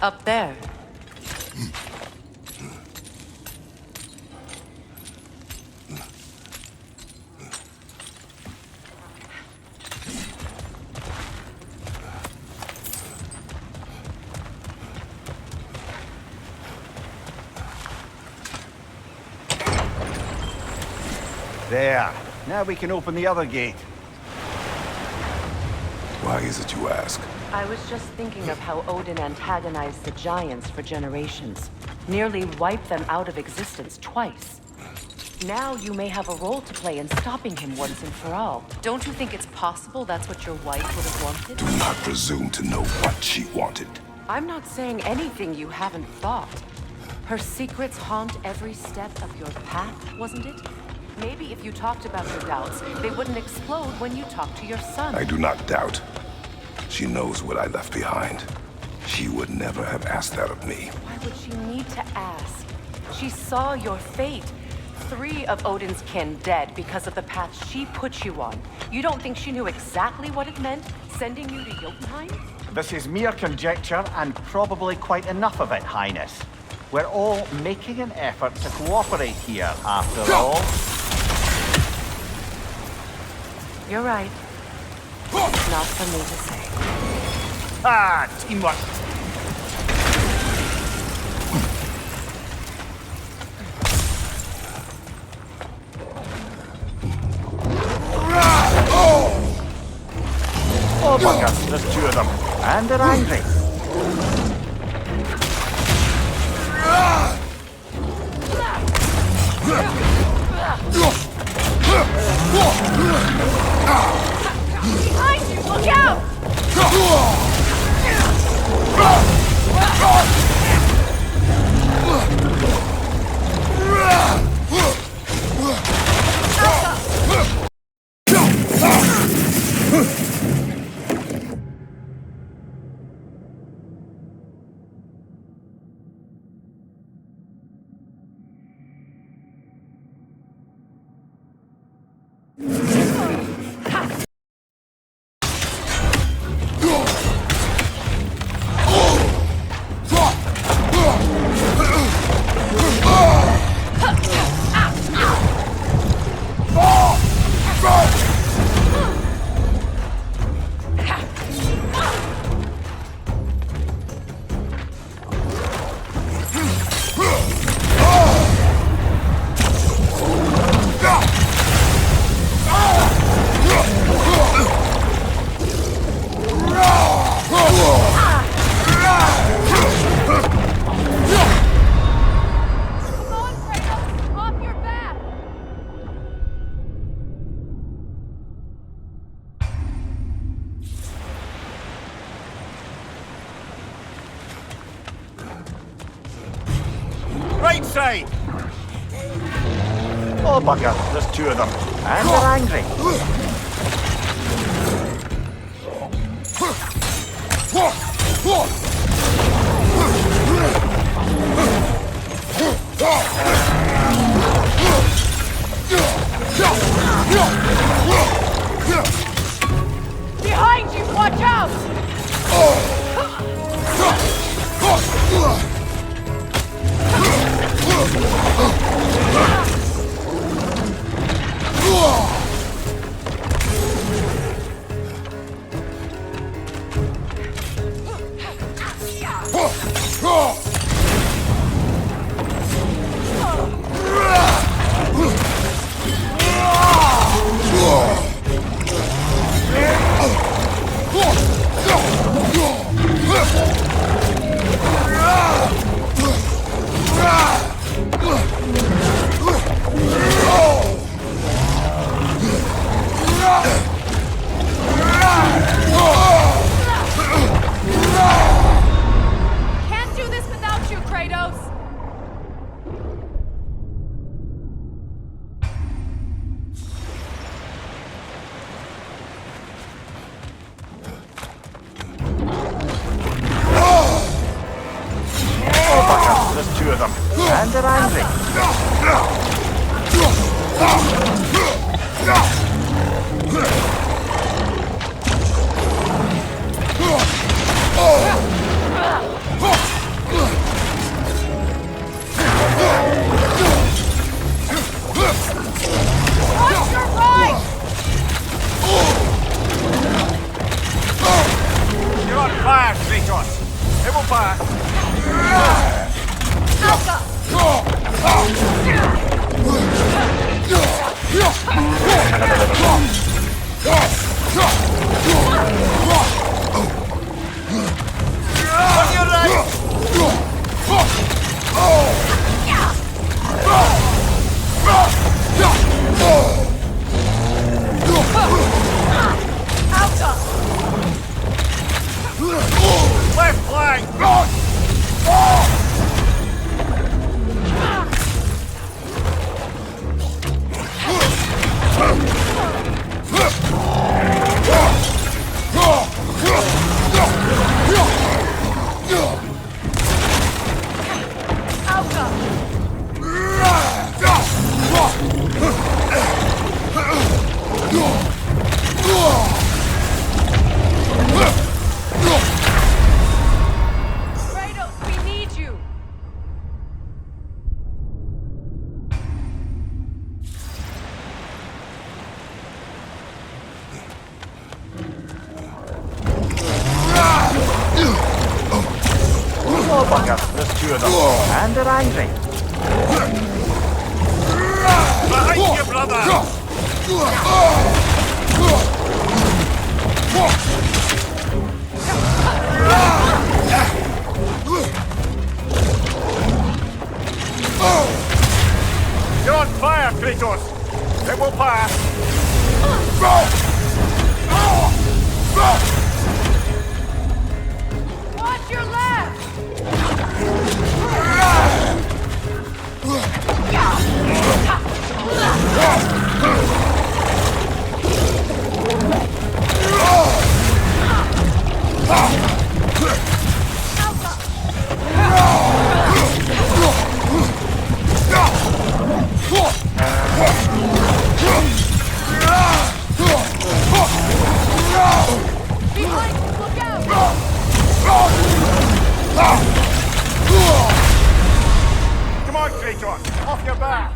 Up there.
There. Now we can open the other gate.
Why is it you ask?
I was just thinking of how Odin antagonized the Giants for generations. Nearly wiped them out of existence twice. Now you may have a role to play in stopping him once and for all. Don't you think it's possible that's what your wife would have wanted?
Do not presume to know what she wanted.
I'm not saying anything you haven't thought. Her secrets haunt every step of your path, wasn't it? Maybe if you talked about your doubts, they wouldn't explode when you talked to your son.
I do not doubt. She knows what I left behind. She would never have asked that of me.
Why would she need to ask? She saw your fate. 3 of Odin's kin dead because of the path she put you on. You don't think she knew exactly what it meant, sending you to Jotunheim?
This is mere conjecture, and probably quite enough of it, Highness. We're all making an effort to cooperate here, after all.
You're right. It's not for me to say.
Ah, teamwork. Oh, bugger, there's 2 of them, and they're angry.
Behind you! Look out!
Right side! Oh, bugger, there's 2 of them, and they're angry.
Behind you! Watch out! Can't do this without you, Kratos!
Oh, bugger, there's 2 of them, and they're angry.
Kratos, we need you!
Oh, bugger. There's two of them. And they're angry. Behind you, brother! You're on fire, Kratos! It will pass!
Watch your left! Behind you, look out!
Come on, Kratos! Off your back!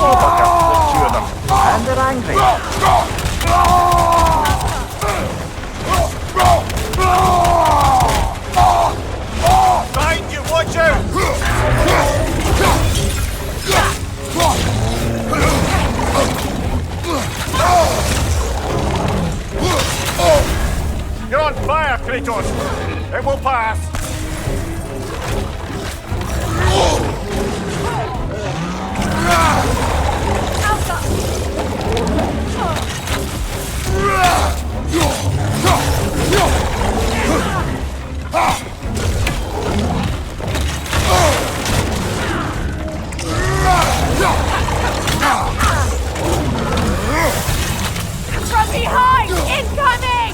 Oh, bugger. There's two of them. And they're angry. Behind you, watch out! You're on fire, Kratos! It will pass!
From behind! Incoming!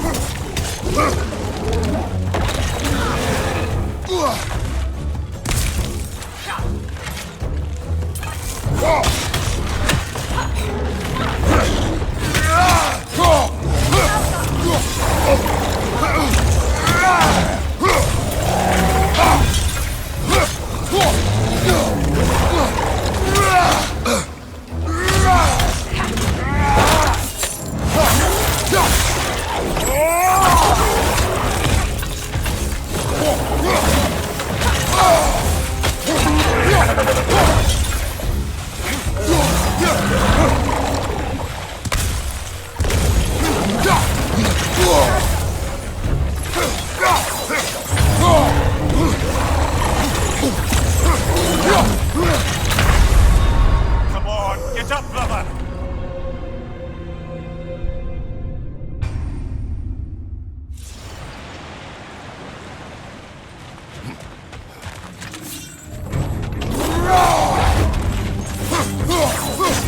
Come on, get up, brother!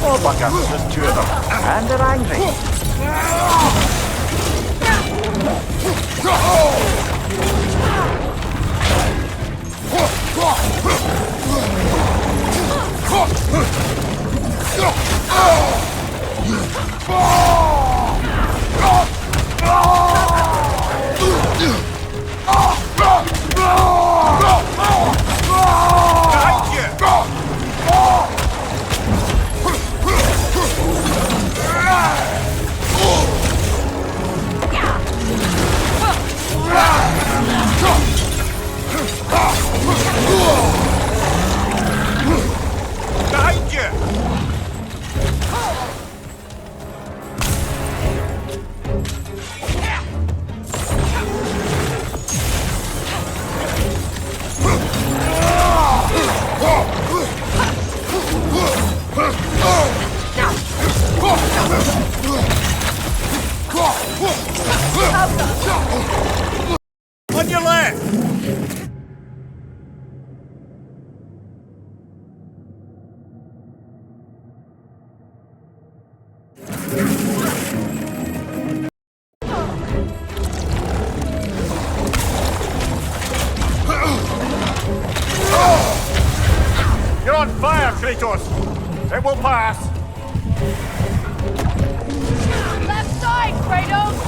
Oh, bugger, there's two of them. And they're angry. Behind you! Behind you!
On your left! You're on fire, Kratos! It will pass!
Left side, Kratos!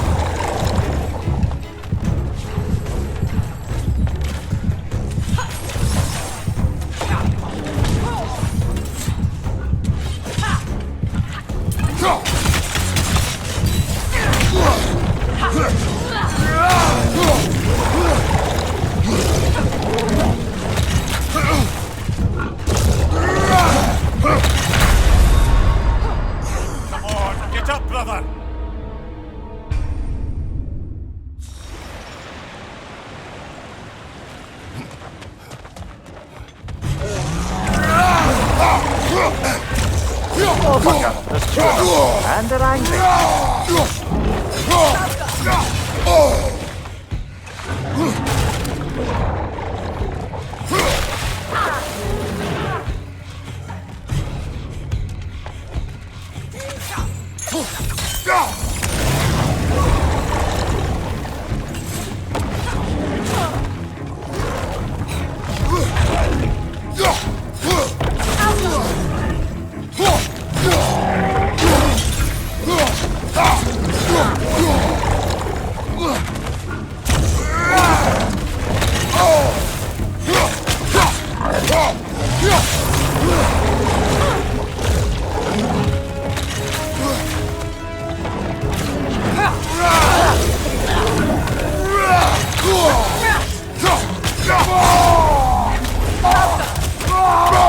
Come on, get up, brother! Oh, fucker, there's two of them, and they're angry.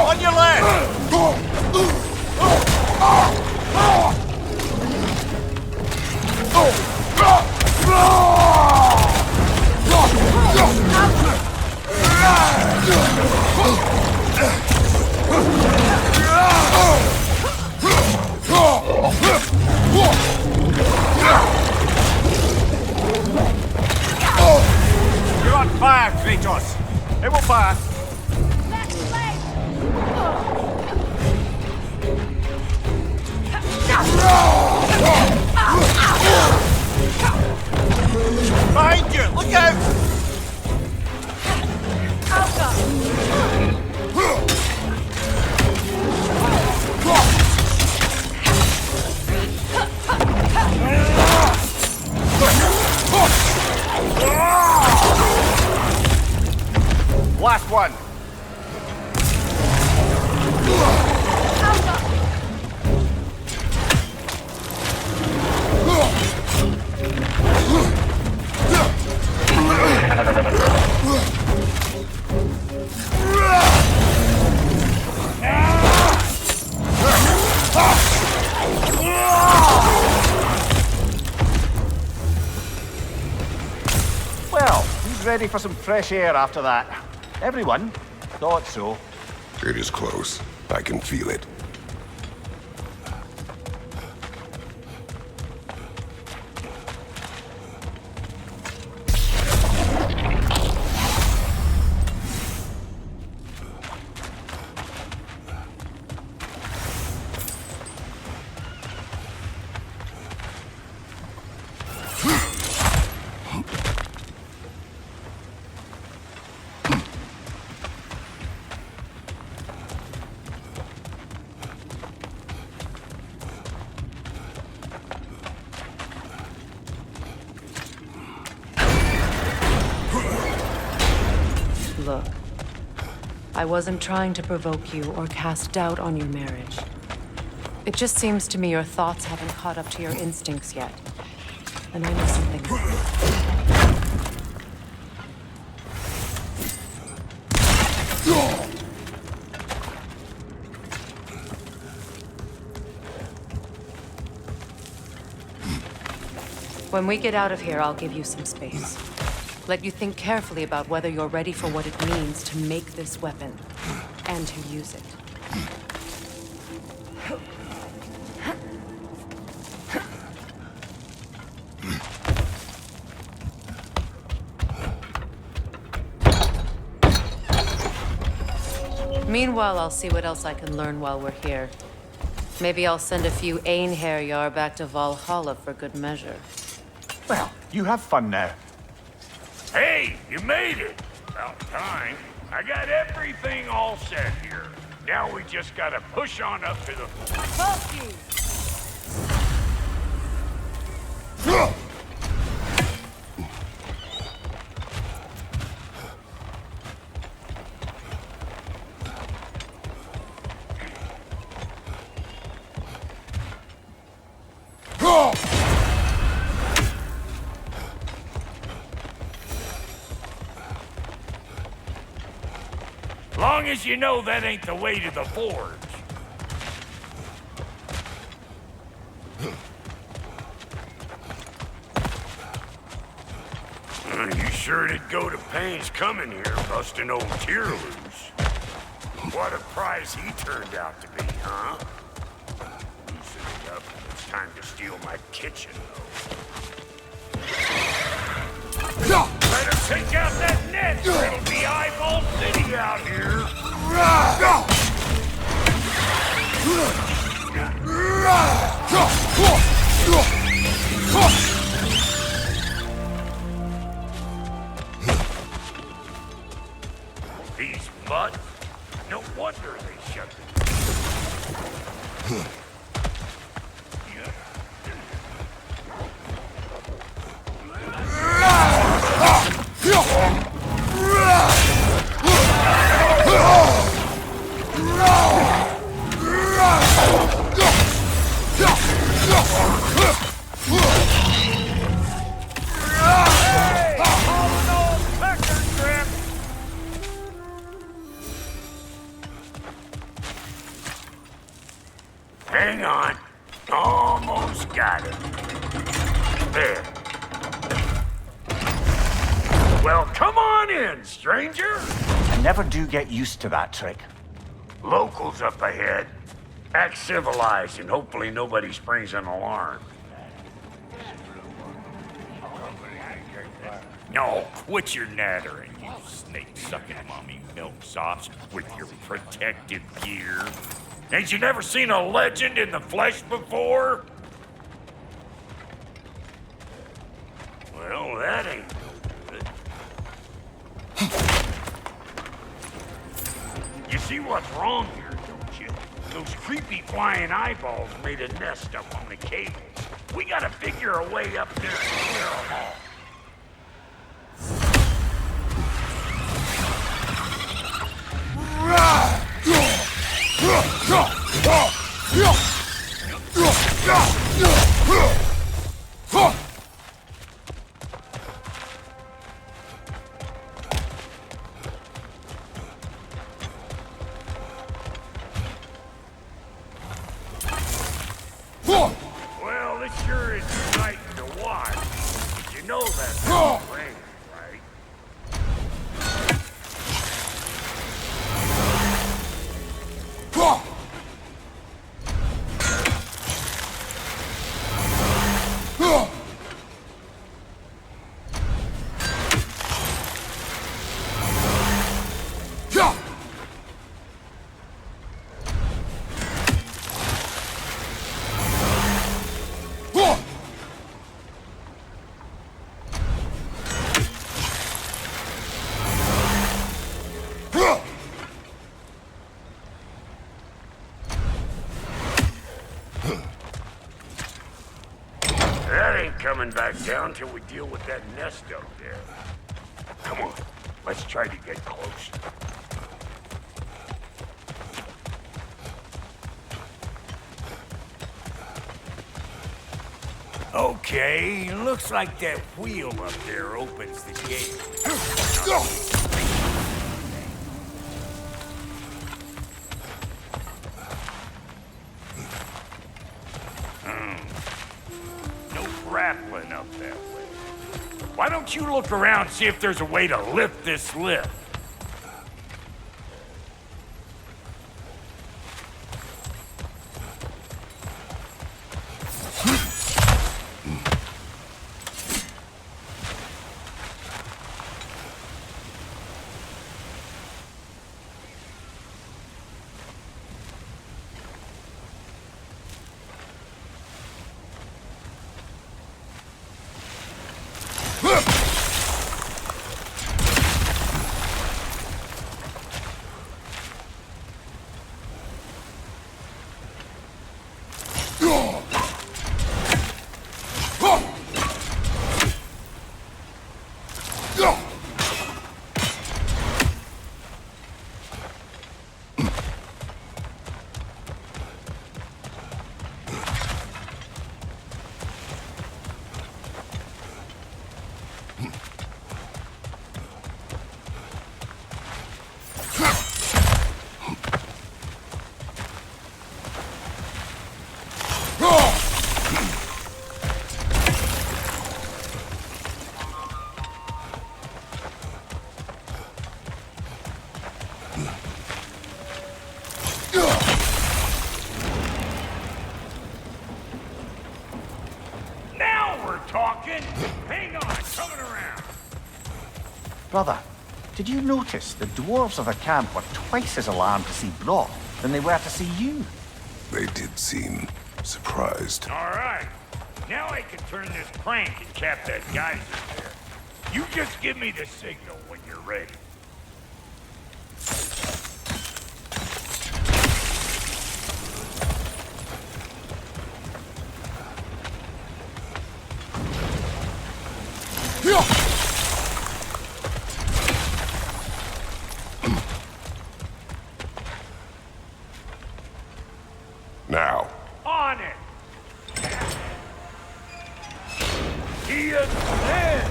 On your left! You're on fire, Kratos! It will pass!
Left leg!
Behind you! Look out! Last one! Well, who's ready for some fresh air after that? Everyone thought so.
It is close. I can feel it.
Look, I wasn't trying to provoke you or cast doubt on your marriage. It just seems to me your thoughts haven't caught up to your instincts yet. And I know something. When we get out of here, I'll give you some space. Let you think carefully about whether you're ready for what it means to make this weapon, and to use it. Meanwhile, I'll see what else I can learn while we're here. Maybe I'll send a few Einherjar back to Valhalla for good measure.
Well, you have fun now.
Hey, you made it! About time. I got everything all set here. Now we just gotta push on up to the...
Bulky!
Long as you know that ain't the way to the forge. You sure did go to pains coming here, busting old tear loose. What a prize he turned out to be, huh? Loosen it up. It's time to steal my kitchen, though. Better take out that net, or it'll be Eyeball City out here. These mutts, no wonder they shut it. Hang on. Almost got it. There. Well, come on in, stranger.
I never do get used to that trick.
Locals up ahead. Act civilized and hopefully nobody springs an alarm. No, quit your nattering, you snake-sucking mommy milksops with your protective gear. Ain't you never seen a legend in the flesh before? Well, that ain't no good. You see what's wrong here, don't you? Those creepy flying eyeballs made a nest up on the cable. We gotta figure a way up there and clear them all. Well, this sure is exciting to watch. But you know that's rain, right? That ain't coming back down till we deal with that nest up there. Come on, let's try to get close. Okay, looks like that wheel up there opens the gate. No grappling up that way. Why don't you look around and see if there's a way to lift this lift?
Brother, did you notice the dwarves of the camp were twice as alarmed to see Brock than they were to see you?
They did seem surprised.
All right. Now I can turn this crank and cap that geyser there. You just give me the signal when you're ready.
Now.
On it! He is dead!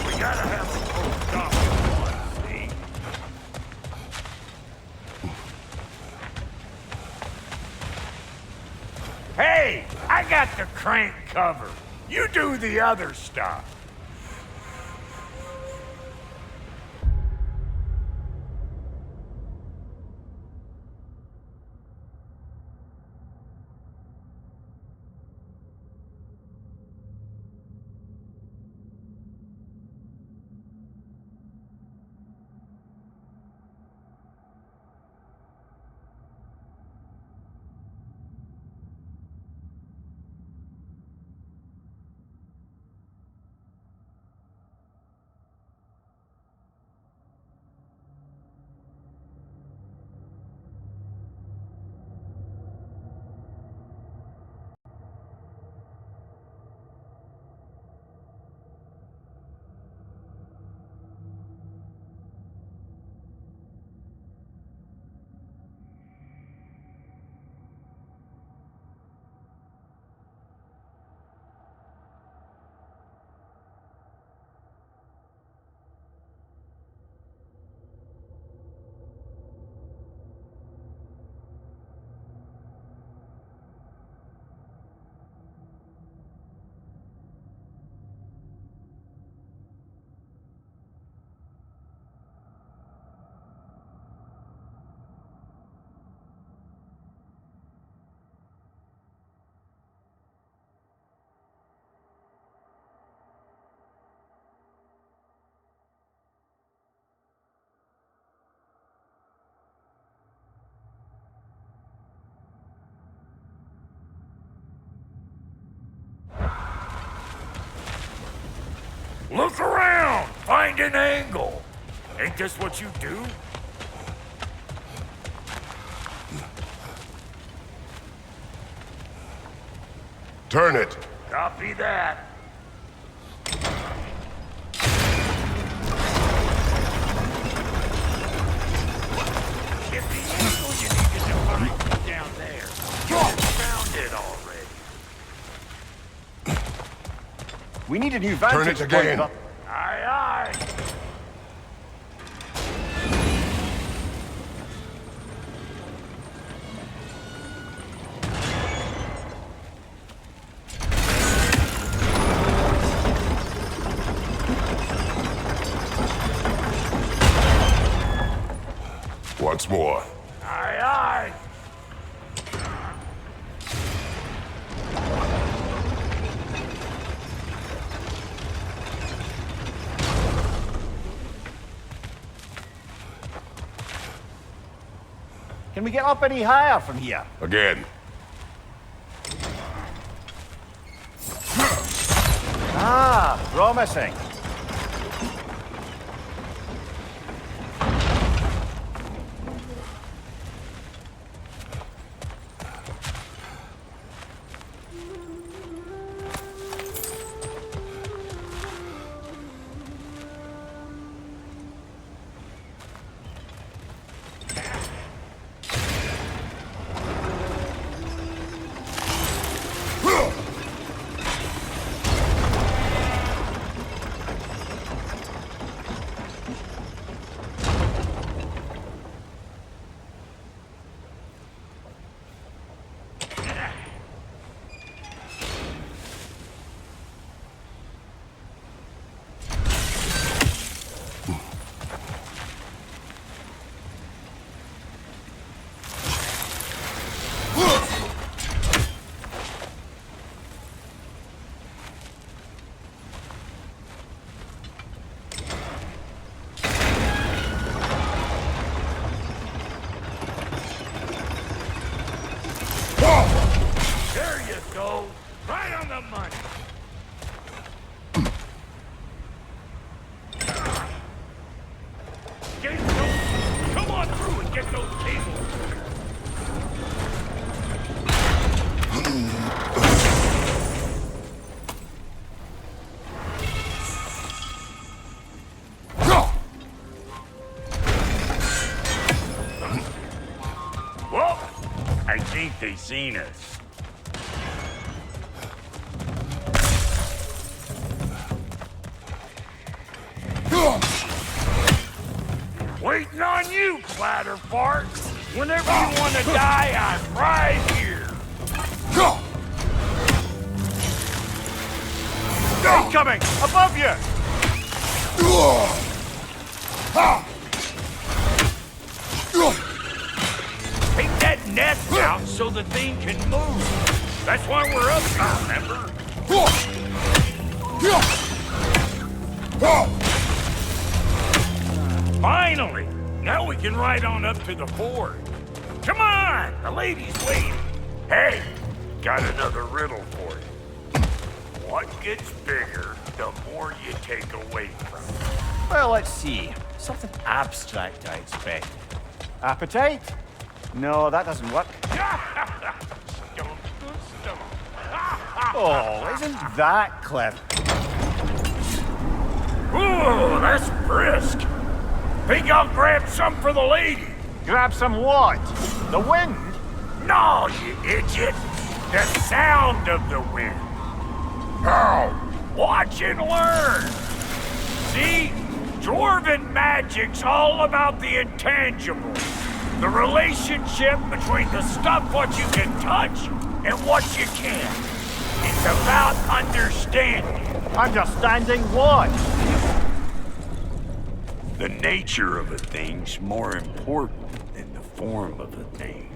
We gotta have a close stop at one, see? Hey! I got the crank covered. You do the other stuff. Look around! Find an angle! Ain't this what you do?
Turn it.
Copy that. Get the angle you need to define down there. You found it already.
We need a new
Turn
vantage
it
point.
again.
Aye, aye.
Once more.
Aye, aye.
Can we get up any higher from here?
Again.
Ah, promising.
of money. Come on through and get those cables. Well, I think they seen us. Waiting on you, Clatterfart. Whenever you want to die, I'm right here.
Incoming! Above you!
Take that nest out so the thing can move. That's why we're up here, remember? Finally! Now we can ride on up to the fort. Come on! The lady's waiting. Hey, got another riddle for you. What gets bigger, the more you take away from it?
Well, let's see. Something abstract, I expect. Appetite? No, that doesn't work. Oh, isn't that clever?
Ooh, that's brisk. Think I'll grab some for the lady?
Grab some what? The wind?
No, you idiot. The sound of the wind. How? Watch and learn. See? Dwarven magic's all about the intangibles. The relationship between the stuff what you can touch and what you can't. It's about understanding.
Understanding what?
The nature of a thing's more important than the form of a thing.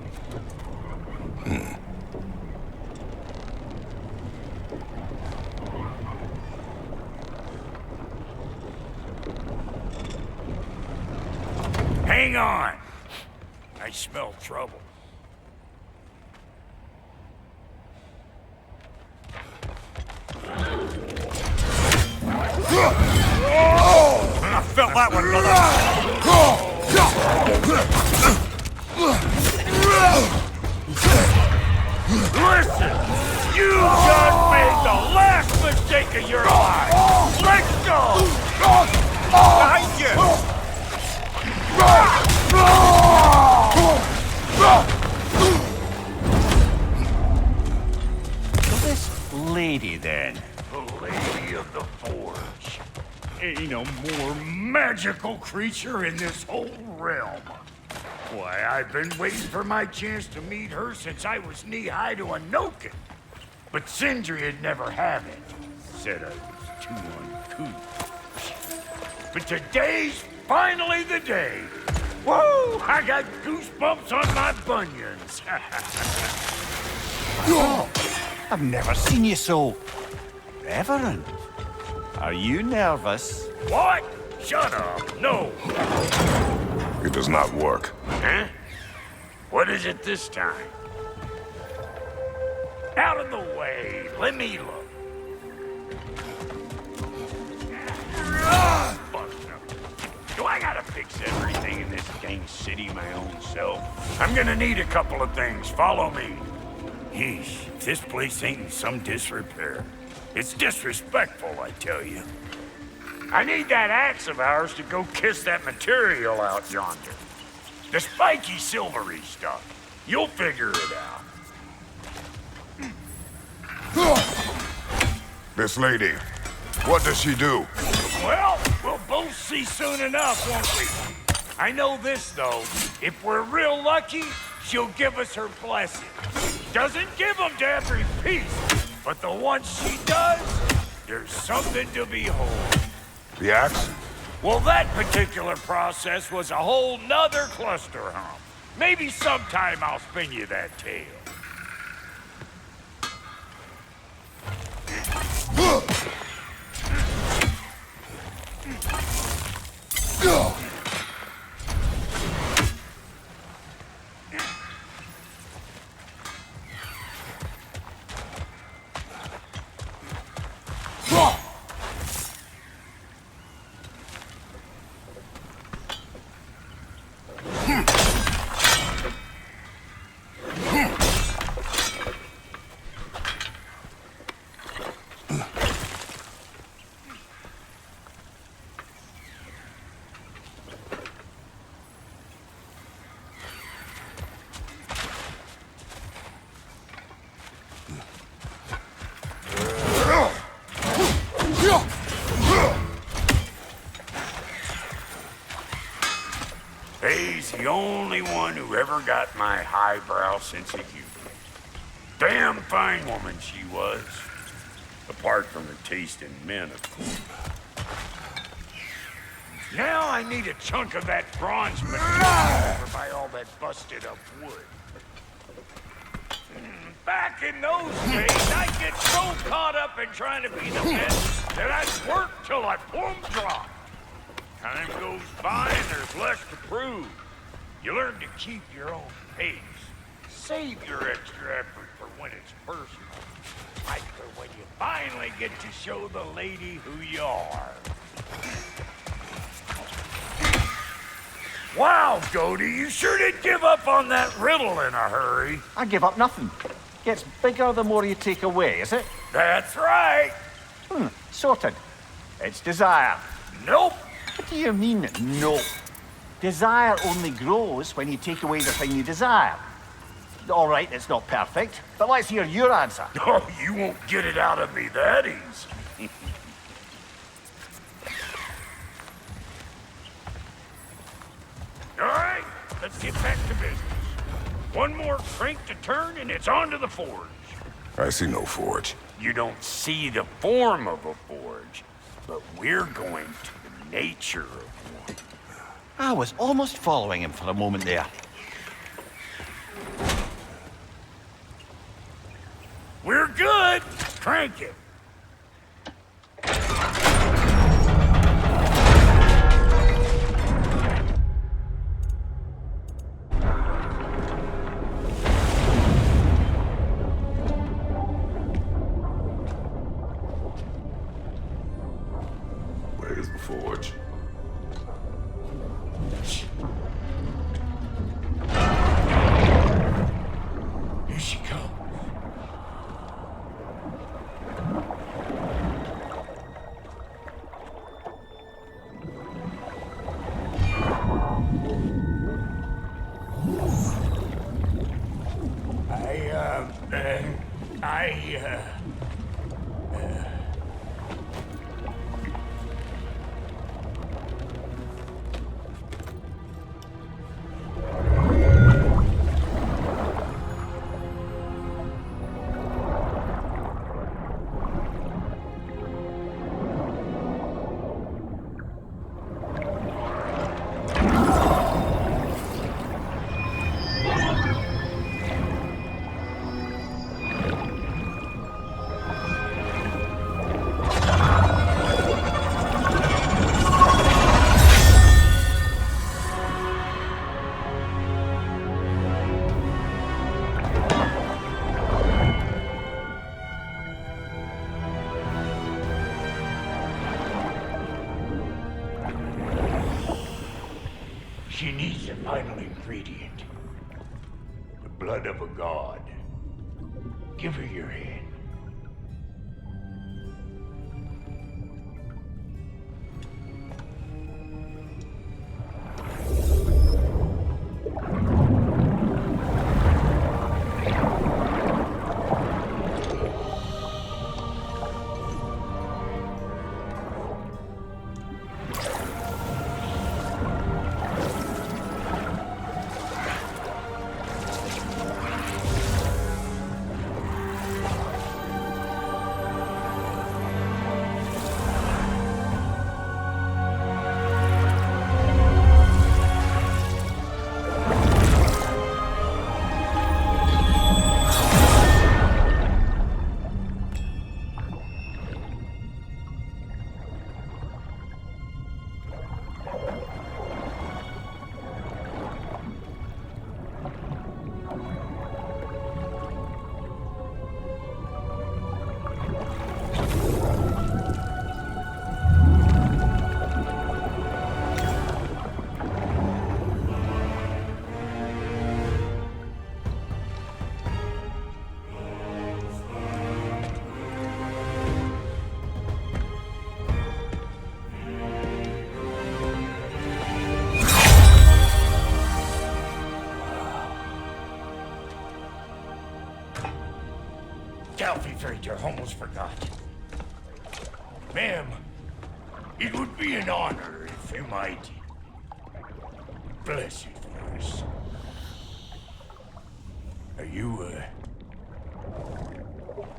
Hang on. I smell trouble. I felt that one, brother. Listen, you just made the last mistake of your life. Let's go.
Behind you! So this lady, then?
The Lady of the Forge. Ain't a more magical creature in this whole realm. Why, I've been waiting for my chance to meet her since I was knee-high to a Noken. But Sindri'd never have it. Said I was too uncouth. But today's finally the day. Whoa! I got goosebumps on my bunions.
I've never seen you so reverent. Are you nervous?
What? Shut up. No.
It does not work.
Huh? What is it this time? Out of the way. Let me look. Do I gotta fix everything in this dang city my own self? I'm gonna need a couple of things. Follow me. Yeesh, if this place ain't in some disrepair. It's disrespectful, I tell you. I need that axe of ours to go kiss that material out yonder. The spiky, silvery stuff. You'll figure it out.
This lady, what does she do?
Well, we'll both see soon enough, won't we? I know this, though. If we're real lucky, she'll give us her blessing. Doesn't give them to every piece, but the ones she does, there's something to behold.
The axe?
Well, that particular process was a whole nother cluster hump. Maybe sometime I'll spin you that tale. one who ever got my highbrow sense of humor. Damn fine woman she was. Apart from her taste in men, of course. Now I need a chunk of that bronze material over by all that busted up wood. Back in those days, I'd get so caught up in trying to be the best that I'd work till I plumb drop. Time goes by and there's less to prove. You learn to keep your own pace. Save your extra effort for when it's personal. Like for when you finally get to show the lady who you are. Wow, Goldie, you sure did give up on that riddle in a hurry.
I give up nothing. Gets bigger the more you take away, is it?
That's right.
Sorted. It's desire.
Nope.
What do you mean, no? Desire only grows when you take away the thing you desire. All right, it's not perfect, but let's hear your answer.
Oh, you won't get it out of me that easy. All right, let's get back to business. One more crank to turn and it's on to the forge.
I see no forge.
You don't see the form of a forge, but we're going to the nature of one.
I was almost following him for a moment there.
We're good. Crank it.
Where's the forge?
Here she comes. She needs the final ingredient. The blood of a god. Give her your hand. Delphi Freighter, almost forgot. Ma'am, it would be an honor if you might bless it for us. Are you,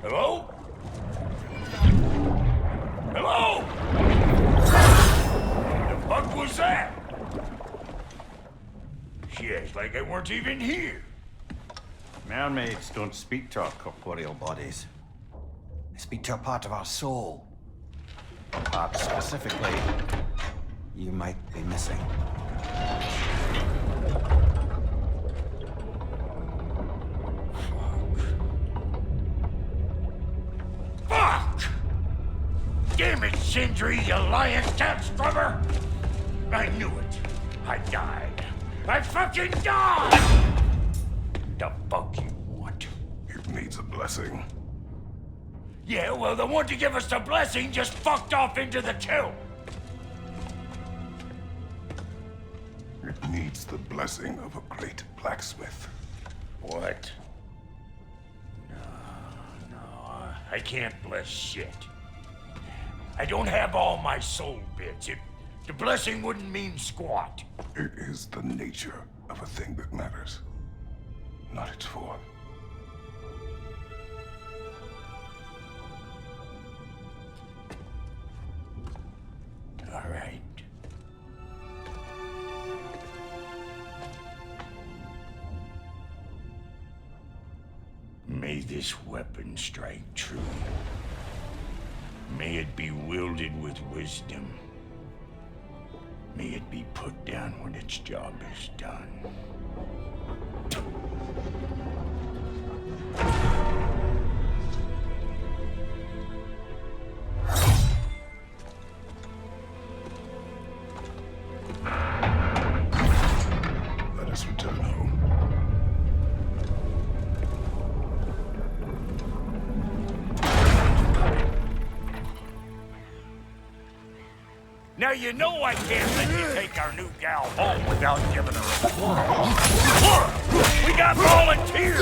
Hello? Hello? The fuck was that? She acts like I weren't even here.
Mermaids don't speak to our corporeal bodies. They speak to a part of our soul. A part specifically you might be missing.
Fuck! Damn it, Sindri, you lying cat scrubber! I knew it. I died. I fucking died! The fuck you want?
It needs a blessing.
Yeah, well, the one to give us the blessing just fucked off into the kiln.
It needs the blessing of a great blacksmith.
What? No, I can't bless shit. I don't have all my soul bits. The blessing wouldn't mean squat.
It is the nature of a thing that matters, not its form.
All right. May this weapon strike true. May it be wielded with wisdom. May it be put down when its job is done.
Let us return home.
Now you know I can't let you take our new gal home without giving her a whirl. We got volunteers!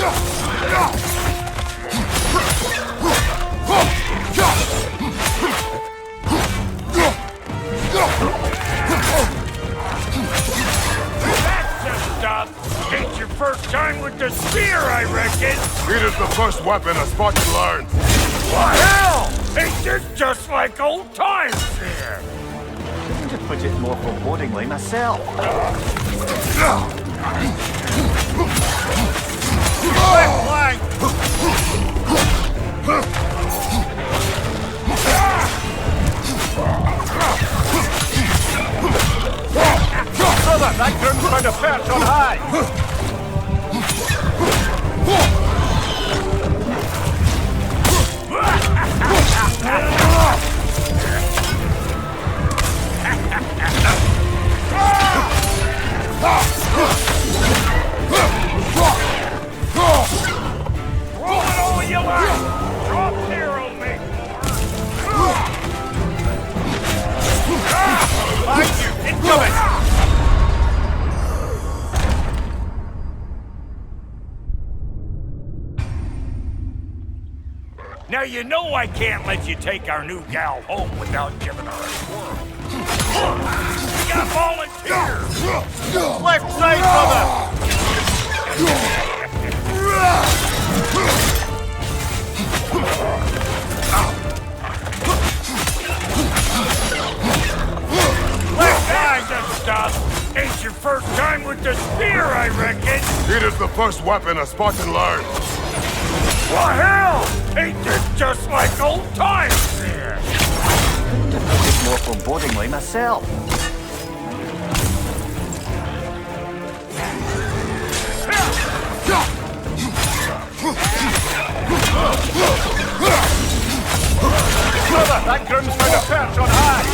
That's the stuff! Ain't your first time with the spear, I reckon!
It is the first weapon a Spartan learns.
What hell? Ain't this just like old times here?
To put it more forebodingly myself. Left flank! Brother, that groom's found a perch on high!
Roll it all you like! Drop zero, make more!
Behind you! Incoming!
Now you know I can't let you take our new gal home without giving her a whirl. We got volunteers!
Left side, brother!
That's the stuff! Ain't your first time with the spear, I reckon!
It is the first weapon a Spartan learns.
What hell? Ain't this just like old times here?
To put it more forebodingly myself. Brother, that groom's found a perch on high!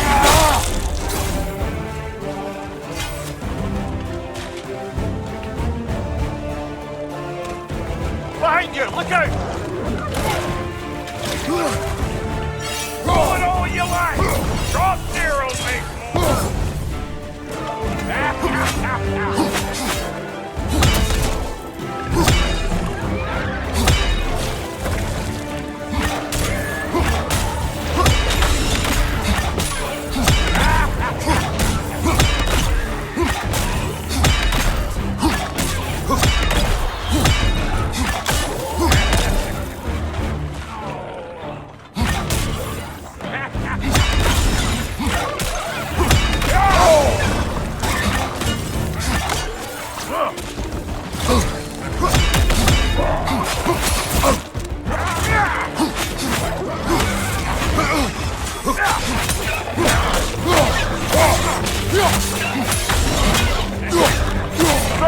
Behind you, look out!
Roll it all you like! Drop zero, make more!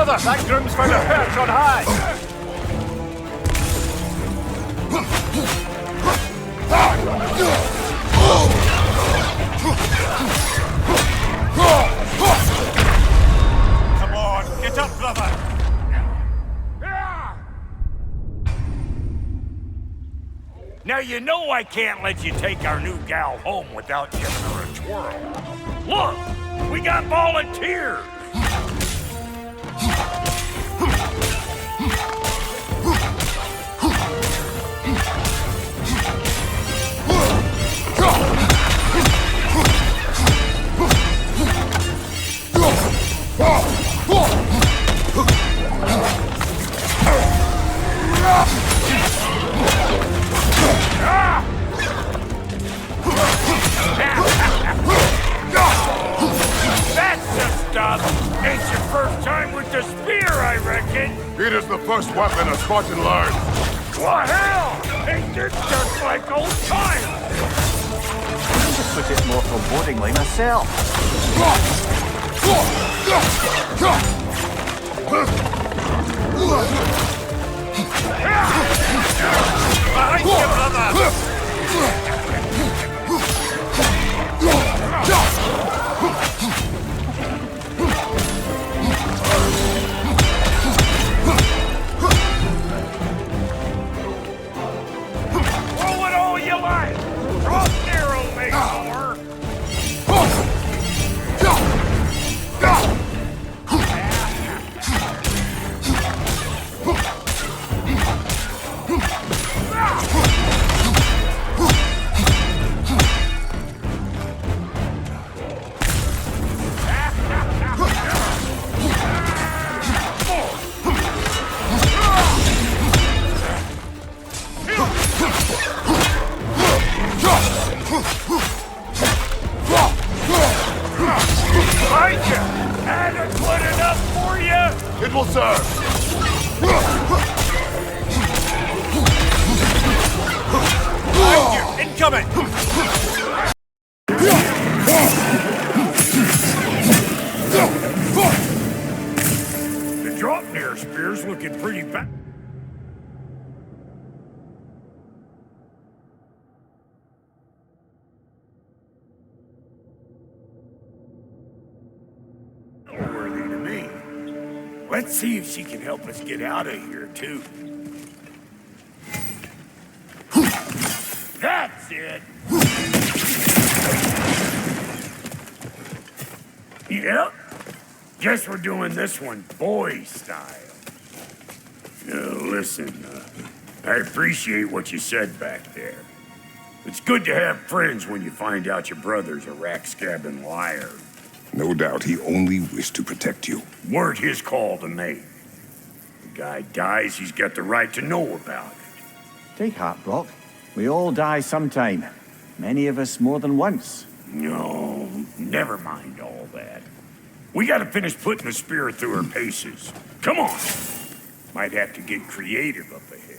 brother! That groom's found a perch on high! Come on, get up, brother!
Now you know I can't let you take our new gal home without giving her a twirl. Look, we got volunteers. It's your first time with the spear, I reckon.
It is the first weapon a Spartan learns.
What hell? Ain't this just like old times?
Put it more forebodingly myself. Behind you, brother!
Throw it all you like! Drop narrow, Mayor! Adequate enough for you?
It will serve.
Behind you! Incoming!
The drop near spear's looking pretty bad. Worthy to me. Let's see if she can help us get out of here, too. That's it! Yep. Guess we're doing this one boy style. Listen, I appreciate what you said back there. It's good to have friends when you find out your brother's a rack-scabbing liar.
No doubt he only wished to protect you.
Weren't his call to make. The guy dies, he's got the right to know about it.
Take heart, Brock. We all die sometime. Many of us more than once.
No, never mind all that. We gotta finish putting the spear through her paces. Come on. Might have to get creative up ahead.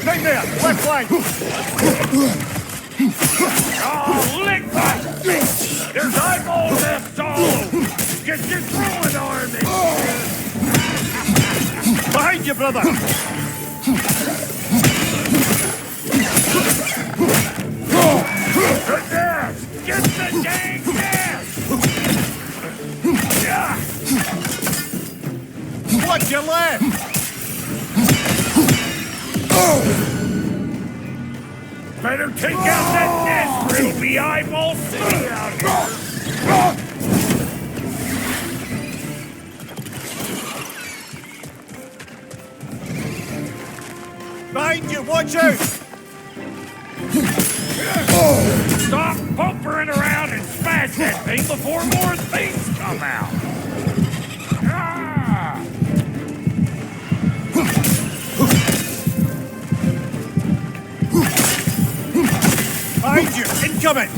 Right there! Left flank!
Oh, lick my feet! There's eyeball nests all over! Get your throwing arm in here!
Behind you, brother!
The nest! Get the dang nest! Yeah!
Watch your left!
Better take out that nest, or it'll be eyeball city out here!
Behind you, watch out!
Stop bumpering around and smash that thing before more things come out! Ah!
Behind you, incoming!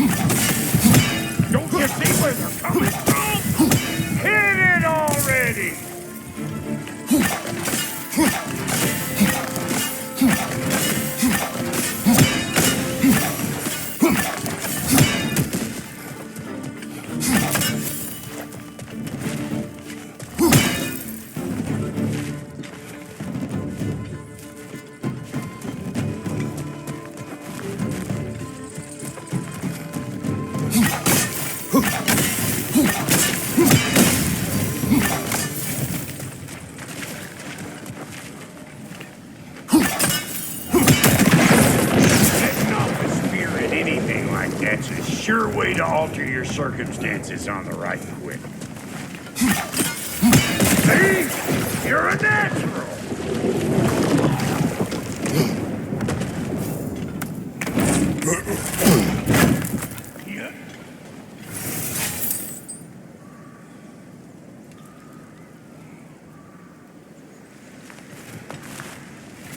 Don't you see where they're coming from? Hit it already! That's a sure way to alter your circumstances on the right quick. See? You're a natural! Yeah.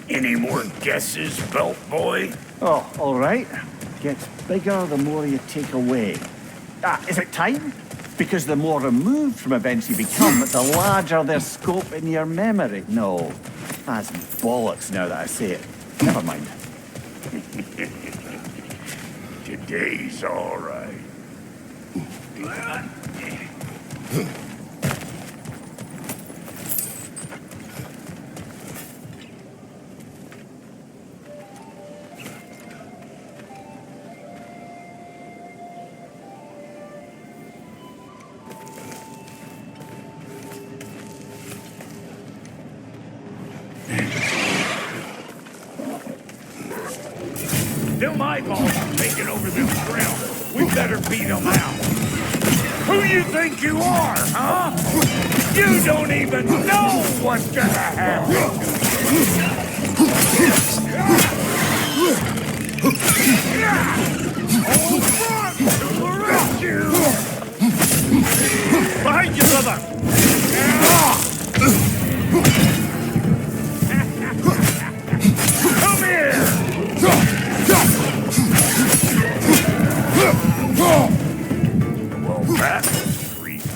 Any more guesses, belt boy?
Oh, all right. Gets bigger the more you take away. Is it time? Because the more removed from events you become, the larger their scope in your memory. No, that's bollocks now that I say it. Never mind.
Today's all right. Them eyeballs are taking over this ground. We better beat them out. Who you think you are, huh? You don't even know what's gonna happen. Hold front to the rescue! Behind you, brother! Come here! Well, that was creepy.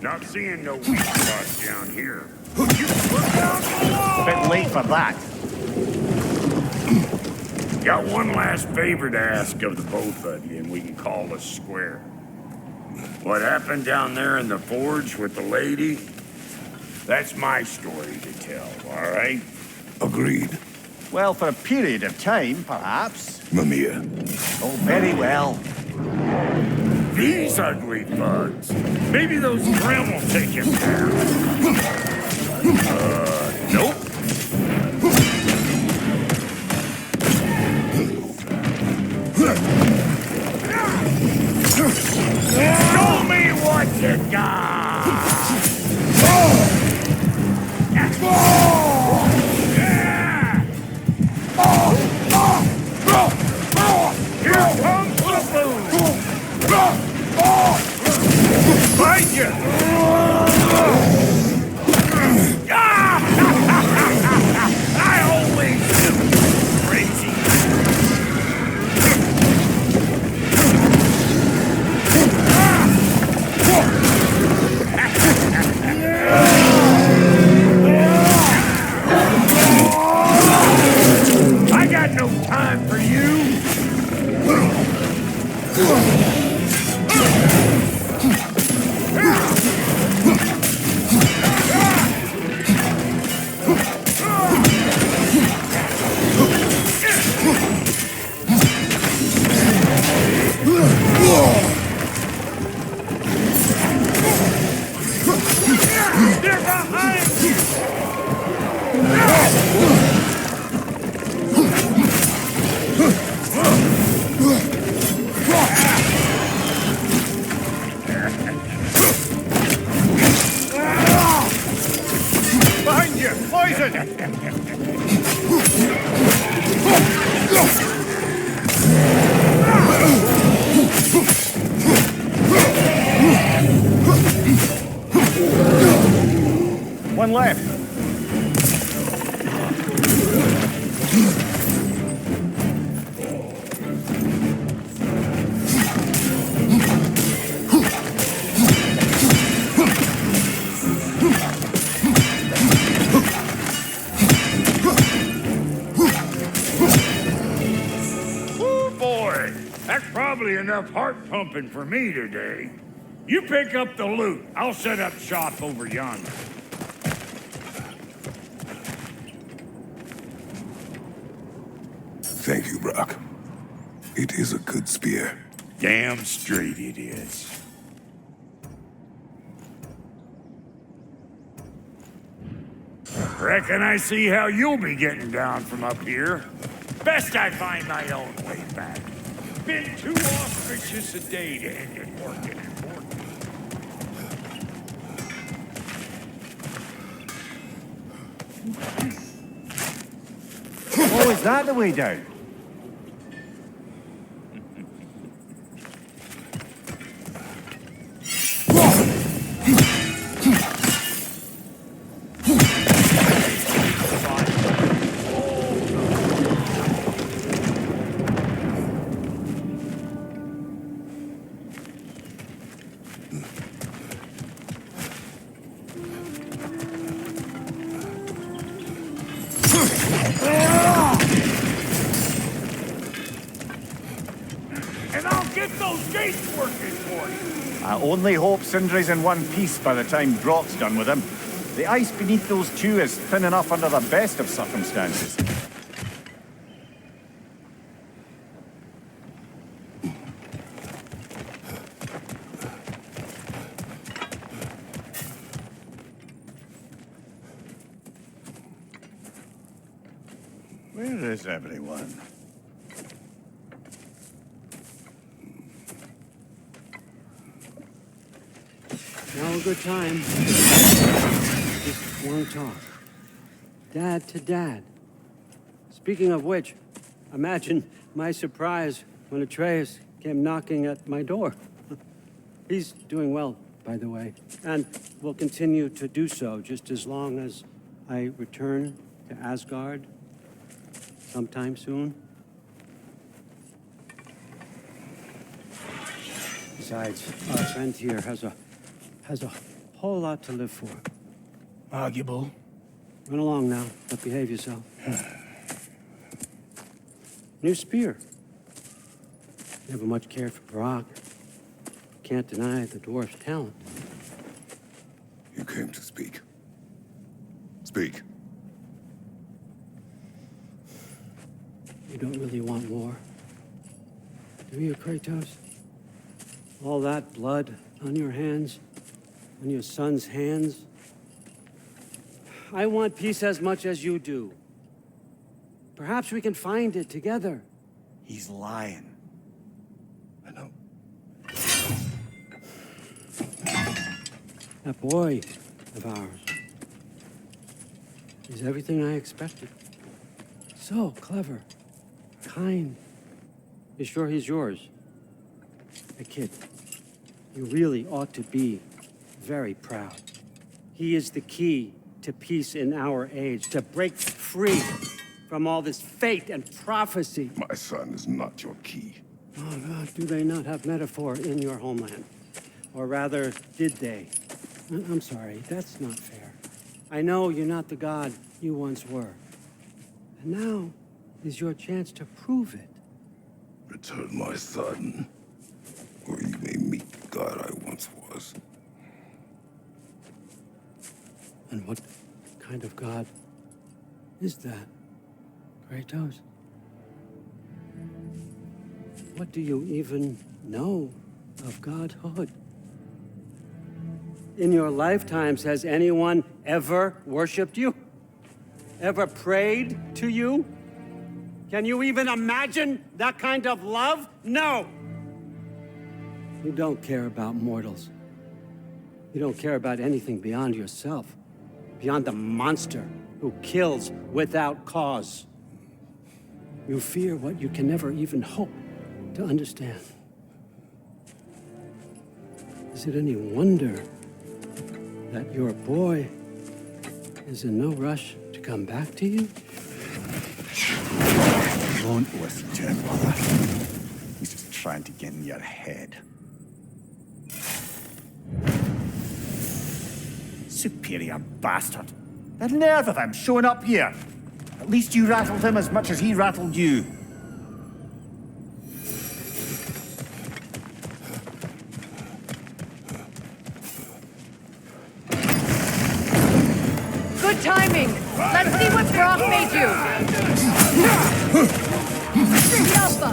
Not seeing no weak spots down here. You put down the wall!
Bit late for that.
Got one last favor to ask of the both of you, and we can call us square. What happened down there in the forge with the lady? That's my story to tell, all right?
Agreed.
Well, for a period of time, perhaps.
Mamiya.
Oh, very well.
These ugly thugs. Maybe those Grim will take him down. Nope. Show me what you got! Here comes the food! Find you! I always knew! Crazy! I got no time for you! They're behind you! Behind you! Poison!
one left.
Oh boy, that's probably enough heart pumping for me today. You pick up the loot. I'll set up shop over yonder.
Thank you, Brock. It is a good spear.
Damn straight it is. Reckon I see how you'll be getting down from up here. Best I find my own way back. Been too auspicious a day to end it working and working.
Oh, is that the way down?
And I'll get those gates working for you.
I only hope Sindri's in one piece by the time Brock's done with him. The ice beneath those two is thin enough under the best of circumstances. Where is everyone?
Now a good time. Just want to talk. Dad to dad. Speaking of which, imagine my surprise when Atreus came knocking at my door. He's doing well, by the way, and will continue to do so just as long as I return to Asgard sometime soon. Besides, our friend here has a whole lot to live for.
Arguable.
Run along now, but behave yourself. New spear. Never much cared for Brock. Can't deny the dwarf's talent.
You came to speak. Speak.
You don't really want war, do you, Kratos? All that blood on your hands, on your son's hands. I want peace as much as you do. Perhaps we can find it together.
He's lying.
I know.
That boy of ours is everything I expected. So clever, kind. You sure he's yours? A kid. You really ought to be very proud. He is the key to peace in our age, to break free from all this fate and prophecy.
My son is not your key.
Oh, God, do they not have metaphor in your homeland? Or rather, did they? I'm sorry, that's not fair. I know you're not the god you once were. And now is your chance to prove it.
Return my son, or you may meet the god I once was.
And what kind of god is that, Kratos? What do you even know of godhood? In your lifetimes, has anyone ever worshipped you? Ever prayed to you? Can you even imagine that kind of love? No! You don't care about mortals. You don't care about anything beyond yourself, beyond the monster who kills without cause. You fear what you can never even hope to understand. Is it any wonder that your boy is in no rush to come back to you?
Don't listen to him, brother. He's just trying to get in your head. Superior bastard. The nerve of him showing up here. At least you rattled him as much as he rattled you.
Good timing. Let's see what Brock made you. Alpha.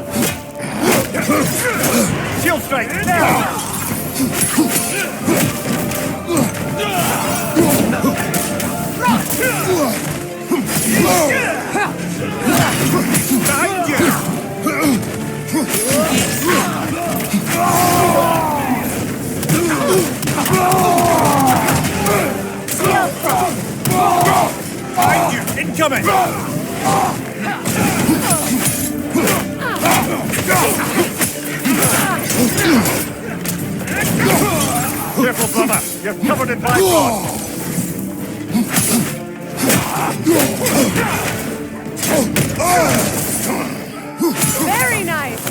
Shield strike, now! Behind you! Behind you! Incoming! Careful, brother! You're covered in black rod!
Very nice.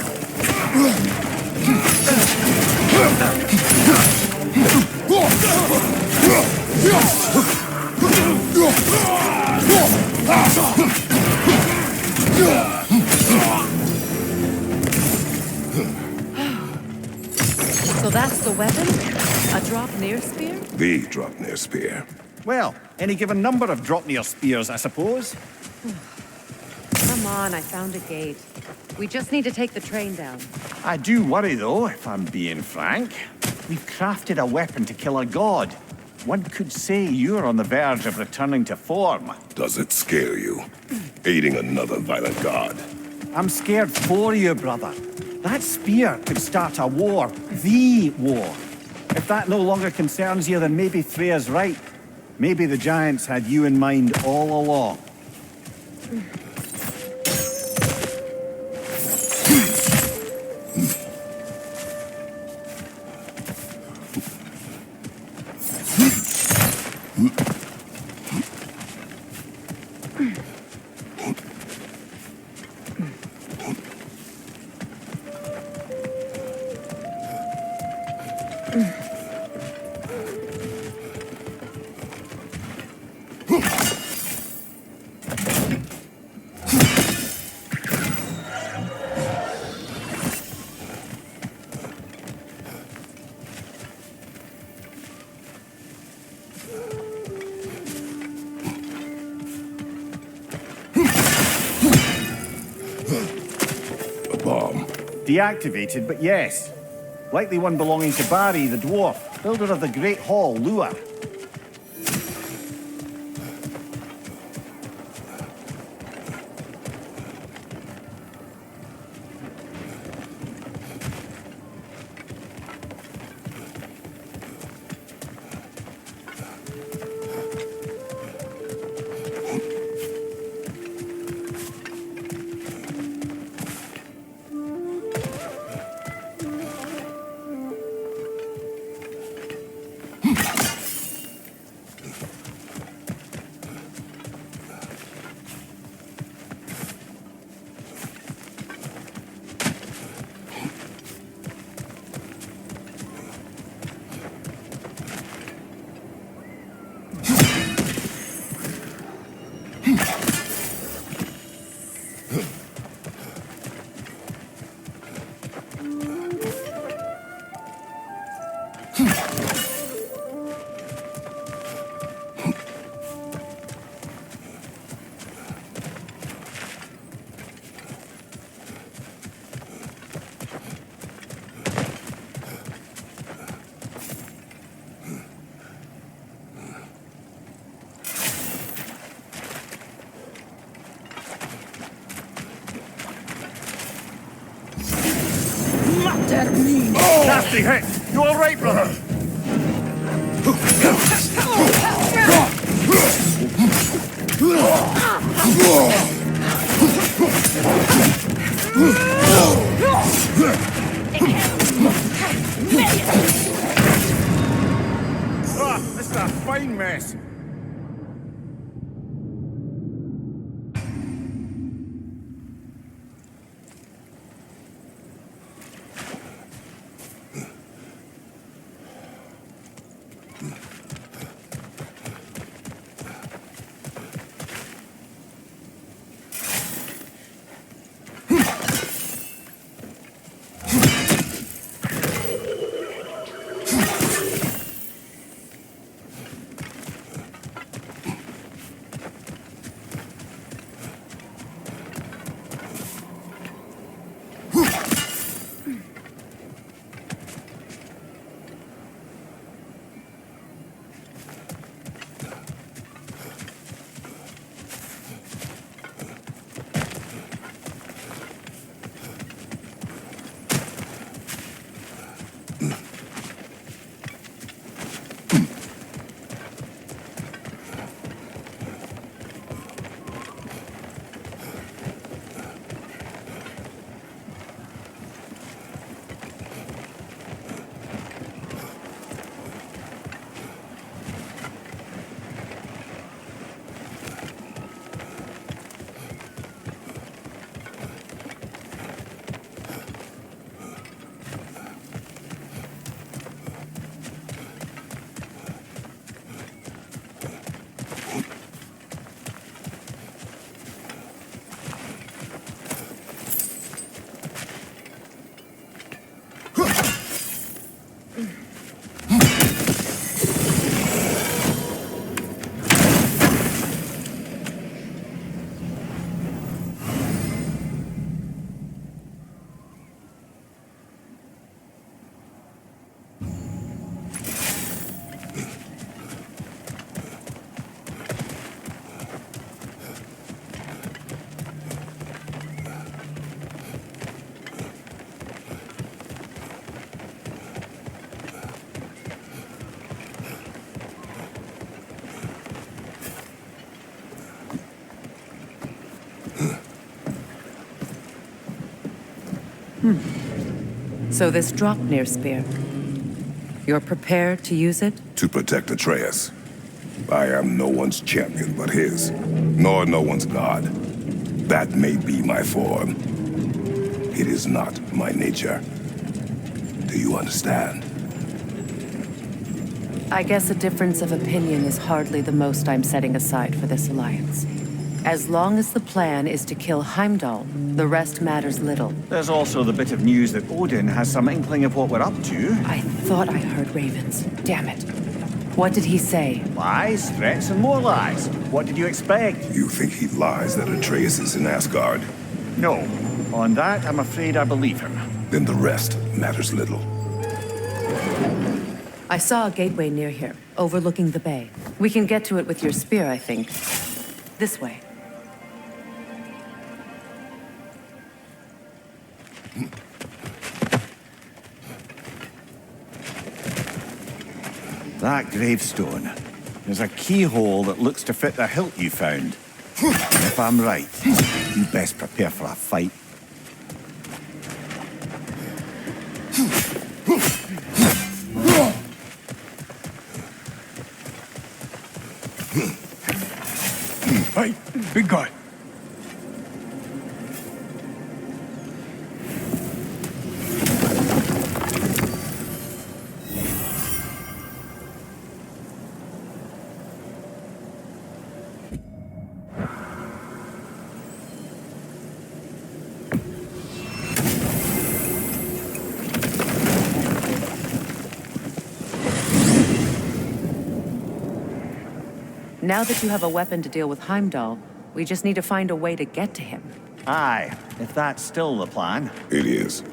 So that's the weapon? A drop-near spear?
The Draupnir spear.
Well, any given number of Draupnir spears, I suppose.
Come on, I found a gate. We just need to take the train down.
I do worry, though, if I'm being frank. We've crafted a weapon to kill a god. One could say you're on the verge of returning to form.
Does it scare you? Aiding another violent god?
I'm scared for you, brother. That spear could start a war. The war. If that no longer concerns you, then maybe Freya's right. Maybe the Giants had you in mind all along. Deactivated, but yes. Likely one belonging to Barry, the dwarf, builder of the Great Hall, Lure. Nasty hit! You all right, brother? This is a fine mess.
So this Draupnir spear, you're prepared to use it?
To protect Atreus. I am no one's champion but his, nor no one's god. That may be my form. It is not my nature. Do you understand?
I guess a difference of opinion is hardly the most I'm setting aside for this alliance. As long as the plan is to kill Heimdall, the rest matters little.
There's also the bit of news that Odin has some inkling of what we're up to.
I thought I heard ravens. Damn it. What did he say?
Lies, threats, and more lies. What did you expect?
You think he lies that Atreus is in Asgard?
No. On that, I'm afraid I believe him.
Then the rest matters little.
I saw a gateway near here, overlooking the bay. We can get to it with your spear, I think. This way.
That gravestone. There's a keyhole that looks to fit the hilt you found. If I'm right, you best prepare for a fight.
Hey, big guy.
Now that you have a weapon to deal with Heimdall, we just need to find a way to get to him.
Aye, if that's still the plan.
It is.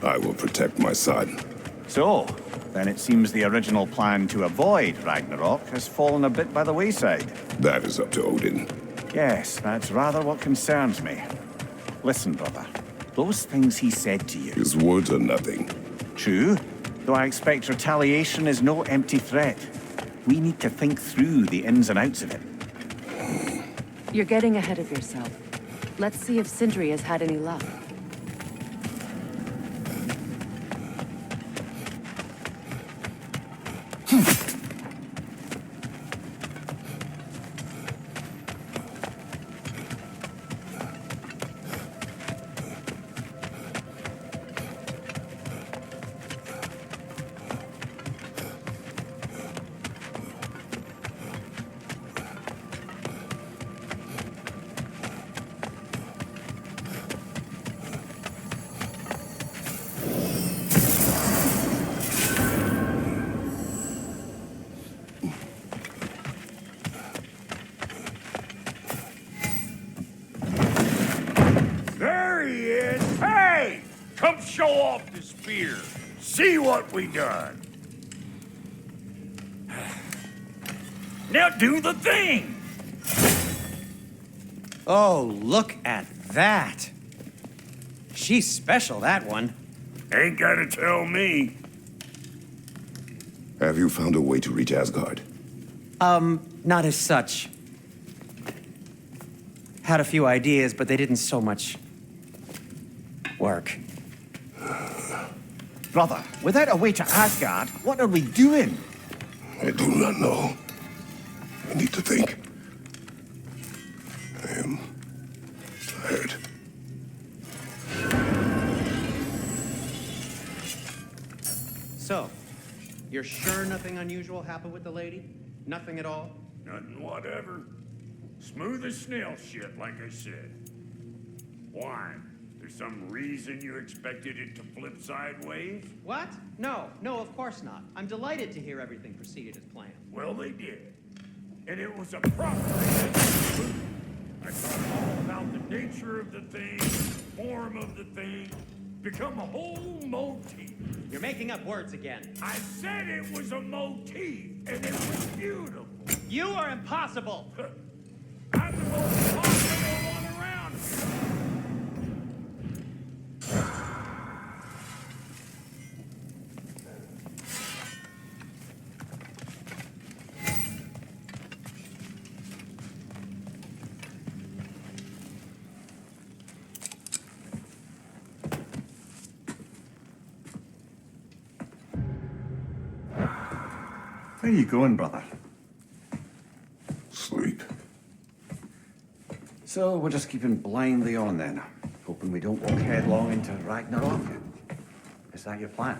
I will protect my son.
So, then it seems the original plan to avoid Ragnarok has fallen a bit by the wayside.
That is up to Odin.
Yes, that's rather what concerns me. Listen, brother. Those things he said to you.
His words are nothing.
True, though I expect retaliation is no empty threat. We need to think through the ins and outs of it.
You're getting ahead of yourself. Let's see if Sindri has had any luck.
There he is. Hey! Come show off the spear. See what we done. Now do the thing.
Oh, look at that. She's special, that one.
Ain't gotta tell me.
Have you found a way to reach Asgard?
Not as such. Had a few ideas, but they didn't so much work.
Brother, without a way to Asgard, what are we doing?
I do not know. I need to think. I am tired.
So, you're sure nothing unusual happened with the lady? Nothing at all?
Nothing whatever. Smooth as snail shit, like I said. Why? There's some reason you expected it to flip sideways?
What? No, of course not. I'm delighted to hear everything proceeded as planned.
Well, they did. And it was a proper execution. I thought all about the nature of the thing, the form of the thing, become a whole motif.
You're making up words again.
I said it was a motif, and it was beautiful.
You are impossible!
I'm the most popular one around here.
Where are you going, brother?
Sleep.
So we're just keeping blindly on then, hoping we don't walk headlong into Ragnarok. Is that your plan?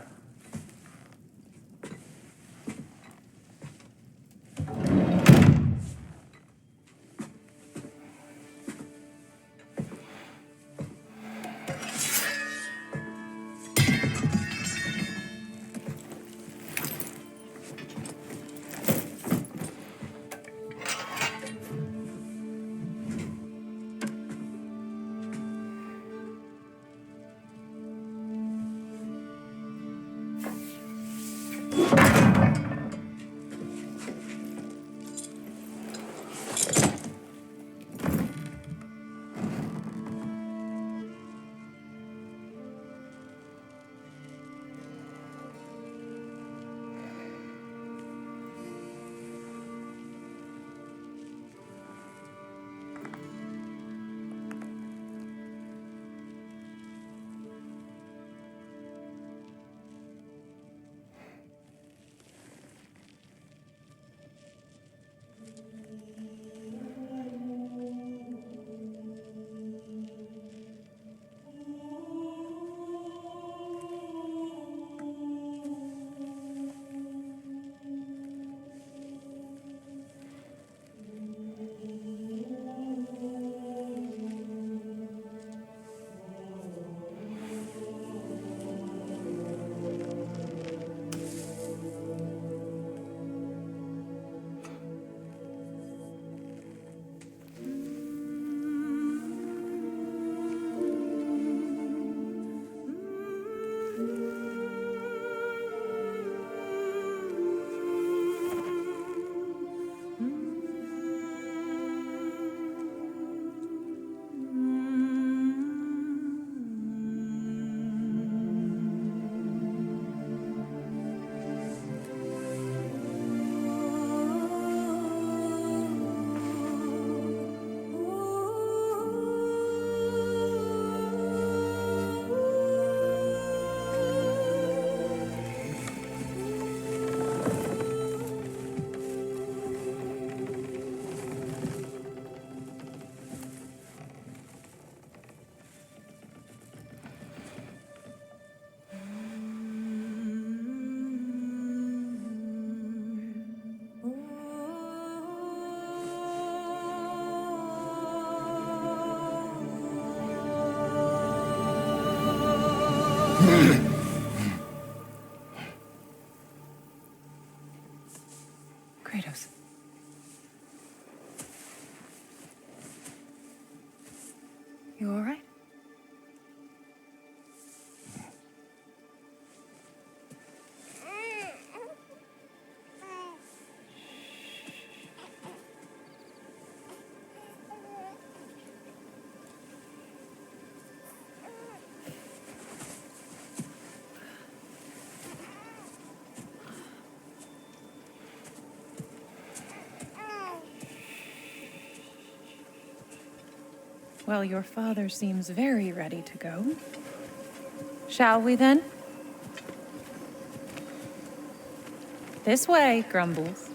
Kratos. You all right? Well, your father seems very ready to go. Shall we then? This way, Grumbles.